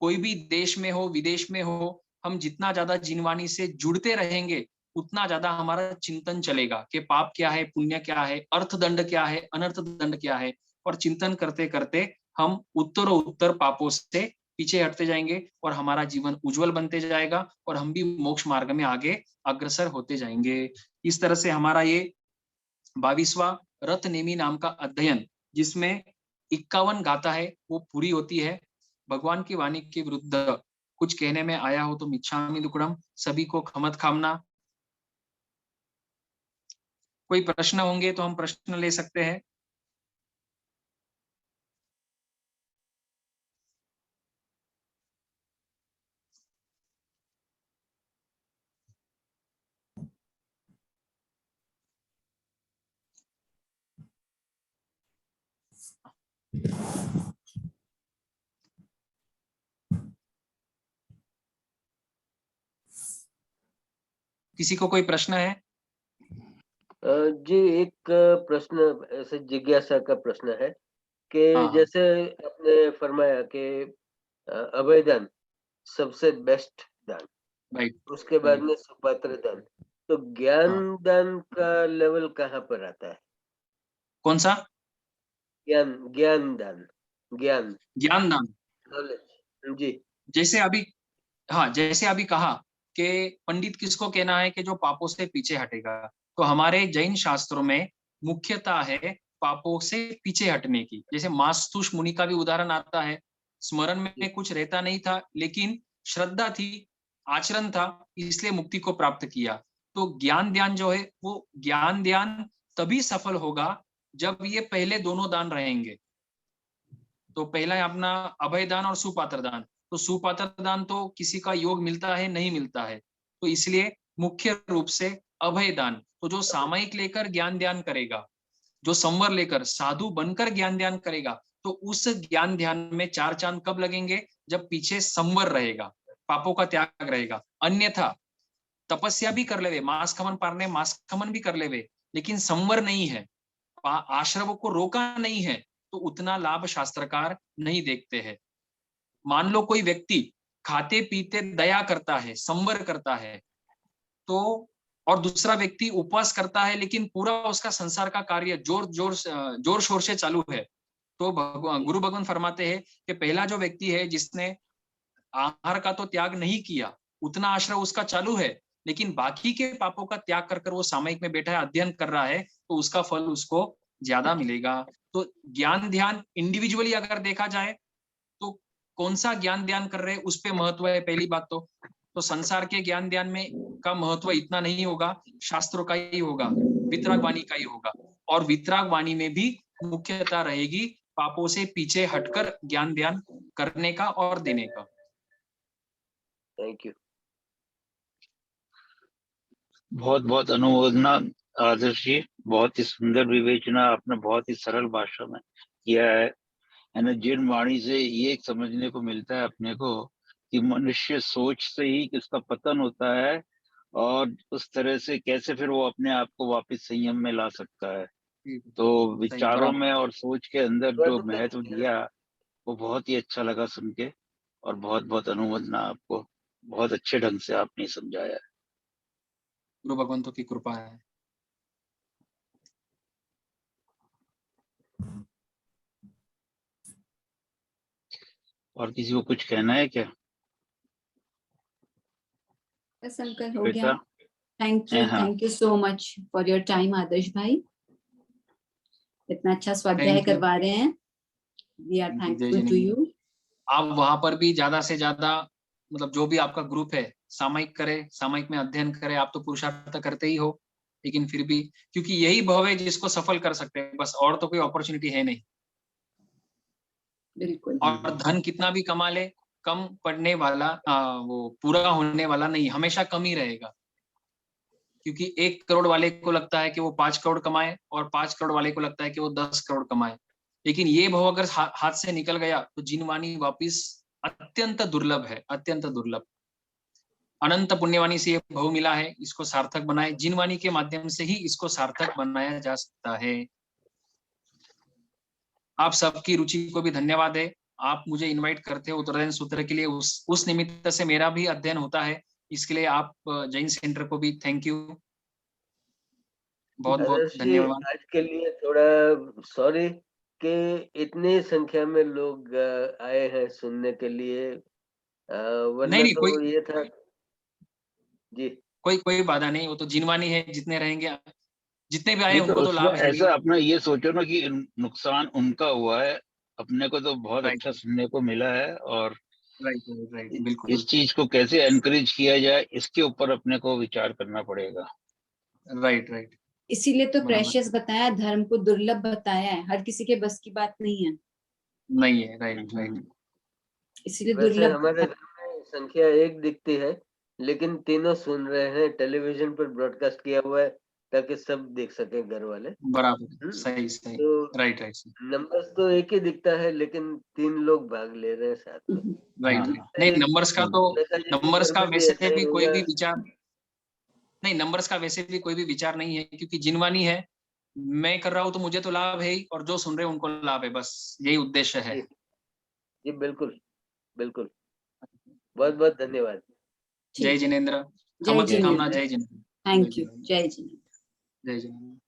कोई भी देश में हो विदेश में हो, हम जितना ज्यादा जिन वाणी से जुड़ते रहेंगे उतना ज्यादा हमारा चिंतन चलेगा कि पाप क्या है, पुण्य क्या है, अर्थ दंड क्या है, अनर्थ दंड क्या है। और चिंतन करते करते हम उत्तर पापों से पीछे हटते जाएंगे और हमारा जीवन उज्जवल बनते जाएगा और हम भी मोक्ष मार्ग में आगे अग्रसर होते जाएंगे। इस तरह से हमारा ये 22वां रथ नेमी नाम का अध्ययन, जिसमें 51 गाथा है, वो पूरी होती है। भगवान की वाणी के विरुद्ध कुछ कहने में आया हो तो मिच्छामि दुक्कडम, सभी को खमत खामना। कोई प्रश्न होंगे तो हम प्रश्न ले सकते हैं। किसी को कोई प्रश्न है? जी, एक प्रश्न ऐसे जिज्ञासा का प्रश्न है कि हाँ हाँ, जैसे आपने फरमाया कि अभय दान सबसे बेस्ट दान, राइट उसके बाद राइट। में सुपात्र दान, तो ज्ञान हाँ, दान का लेवल कहाँ पर आता है? कौन सा? ज्ञान ज्ञान दान, ज्ञान, ज्ञान दान। नॉलेज। जी जैसे अभी, हाँ जैसे अभी कहा कि पंडित किसको कहना है कि जो पापों से पीछे हटेगा, तो हमारे जैन शास्त्रों में मुख्यता है पापों से पीछे हटने की। जैसे मास्तुष मुनि का भी उदाहरण आता है, स्मरण जी में कुछ रहता नहीं था लेकिन श्रद्धा थी, आचरण था, इसलिए मुक्ति को प्राप्त किया। तो ज्ञान ध्यान जो है वो ज्ञान ध्यान तभी सफल होगा जब ये पहले दोनों दान रहेंगे। तो पहला है अपना अभय दान और सुपात्र दान। तो सुपात्र दान तो किसी का योग मिलता है नहीं मिलता है, तो इसलिए मुख्य रूप से अभय दान। तो जो सामयिक लेकर ज्ञान ध्यान करेगा, जो संवर लेकर साधु बनकर ज्ञान ध्यान करेगा, तो उस ज्ञान ध्यान में 4 चांद कब लगेंगे? जब पीछे संवर रहेगा, पापों का त्याग रहेगा। अन्यथा तपस्या भी कर लेवे, मांस खमन पारने मांस खमन भी कर लेवे, लेकिन संवर नहीं है, आश्रमों को रोका नहीं है, तो उतना लाभ शास्त्रकार नहीं देखते हैं। मान लो कोई व्यक्ति खाते पीते दया करता है, संवर करता है, तो और दूसरा व्यक्ति उपवास करता है लेकिन पूरा उसका संसार का कार्य जोर शोर से चालू है, तो गुरु भगवान फरमाते हैं कि पहला जो व्यक्ति है जिसने आहार का तो त्याग नहीं किया, उतना आश्रय उसका चालू है, लेकिन बाकी के पापों का त्याग कर वो सामयिक में बैठा है, अध्ययन कर रहा है, तो उसका फल उसको ज्यादा मिलेगा। तो ज्ञान ध्यान इंडिविजुअली अगर देखा जाए तो कौन सा ज्ञान ध्यान कर रहे हैं उस पे महत्व है। पहली बात तो संसार के ज्ञान ध्यान में का महत्व इतना नहीं होगा, शास्त्रों का ही होगा, वितराग वाणी का ही होगा। और वितराग वाणी में भी मुख्यता रहेगी पापों से पीछे हटकर ज्ञान ध्यान करने का और देने का। Thank you. बहुत बहुत अनुमोदना आदर्श जी, बहुत ही सुंदर विवेचना आपने बहुत ही सरल भाषा में किया है। जिन वाणी से ये समझने को मिलता है अपने को कि मनुष्य सोच से ही किसका पतन होता है और उस तरह से कैसे फिर वो अपने आप को वापस संयम में ला सकता है। तो सही विचारों बराबर। में और सोच के अंदर जो बंद कर महत्व दीजिए। दिया वो बहुत ही अच्छा लगा सुन के, और बहुत बहुत अनुमोदना आपको, बहुत अच्छे ढंग से आपने समझाया। गुरु भगवंतों की कृपा है। और किसी को कुछ कहना है क्या? बस अंकल हो गया। श्वेता? हाँ, thank you so much for your time Adarsh भाई, इतना अच्छा स्वाध्याय थैंक यू। करवा रहे हैं। We are Jai thankful to Jai. You. आप वहां पर भी ज्यादा से ज्यादा मतलब जो भी आपका ग्रुप है सामयिक करे, सामयिक में अध्ययन करे। आप तो पुरुषार्थ करते ही हो, लेकिन फिर भी क्योंकि यही भाव है जिसको सफल कर सकते हैं बस, और तो कोई अपॉर्चुनिटी है नहीं। बिल्कुल। और धन कितना भी कमा ले, कम पड़ने वाला वो पूरा होने वाला नहीं, हमेशा कम ही रहेगा। क्योंकि 1 करोड़ वाले को लगता है कि वो 5 करोड़ कमाए और 5 करोड़ वाले को लगता है कि वो 10 करोड़ कमाए। लेकिन ये भाव अगर हाथ से निकल गया तो जिनवानी वापिस अत्यंत दुर्लभ है, अत्यंत दुर्लभ। अनंत पुण्यवाणी से ये भाव मिला है, इसको सार्थक बनाए। जिनवाणी के माध्यम से ही इसको सार्थक बनाया जा सकता है। आप सबकी रुचि को भी धन्यवाद है। आप मुझे इनवाइट करते हो उत्तरायण सूत्र के लिए, उस निमित्त से मेरा भी अध्ययन होता है। इसके लिए आप जैन सेंटर को भी थैंक यू, बहुत बहुत आदर्श जी, धन्यवाद। आज के लिए थोड़ा सॉरी कि इतनी संख्या में लोग आए हैं सुनने के लिए, वरना नहीं तो ये था जी। कोई बाधा नहीं, वो तो जिनवानी है, जितने रहेंगे, जितने भी आए नहीं तो उनको तो उसमें लाभ है ही। ऐसा अपना ये सोचो ना कि नुकसान उनका हुआ है, अपने को तो बहुत राइट अच्छा सुनने को मिला है। और राइट राइट, बिल्कुल इस चीज को कैसे एनकरेज किया जाए इसके ऊपर अपने को विचार करना पड़ेगा। राइट राइट, इसीलिए तो बराबर। प्रेशियस बताया, धर्म को दुर्लभ बताया है, हर किसी के बस की बात नहीं है, नहीं है, राइट राइट। इसीलिए वैसे दुर्लभ हमारे बताया। घर में संख्या 1 दिखती है, लेकिन तीनों सुन रहे हैं, टेलीविजन पर ब्रॉडकास्ट किया हुआ है ताकि सब देख सके घर वाले। बराबर, सही सही, तो राइट राइट नंबर्स तो एक ही दिखता है, लेकिन 3 लोग भाग ले रहे हैं साथ में। राइट। हाँ नहीं, नंबर्स का तो, नेताजी के नंबर्स घर का में भी ऐसा वैसे ही भी कोई होगा। भी विचार नहीं, नंबर्स का वैसे भी कोई भी विचार नहीं है, क्योंकि जिनवानी है, मैं कर रहा हूँ तो मुझे तो लाभ है ही, और जो सुन रहे हैं उनको लाभ है, बस यही उद्देश्य है। जी जी, बिल्कुल बिल्कुल। बहुत बहुत धन्यवाद। जय ठीक, जिनेन्द्र, जय खमत की कामना, जिनेन्द्र, जय जिनेन्द्र, जय थैंक यू, जिनेन्द्र, जय जिनेन्द्र। जय जिनेन्द्र।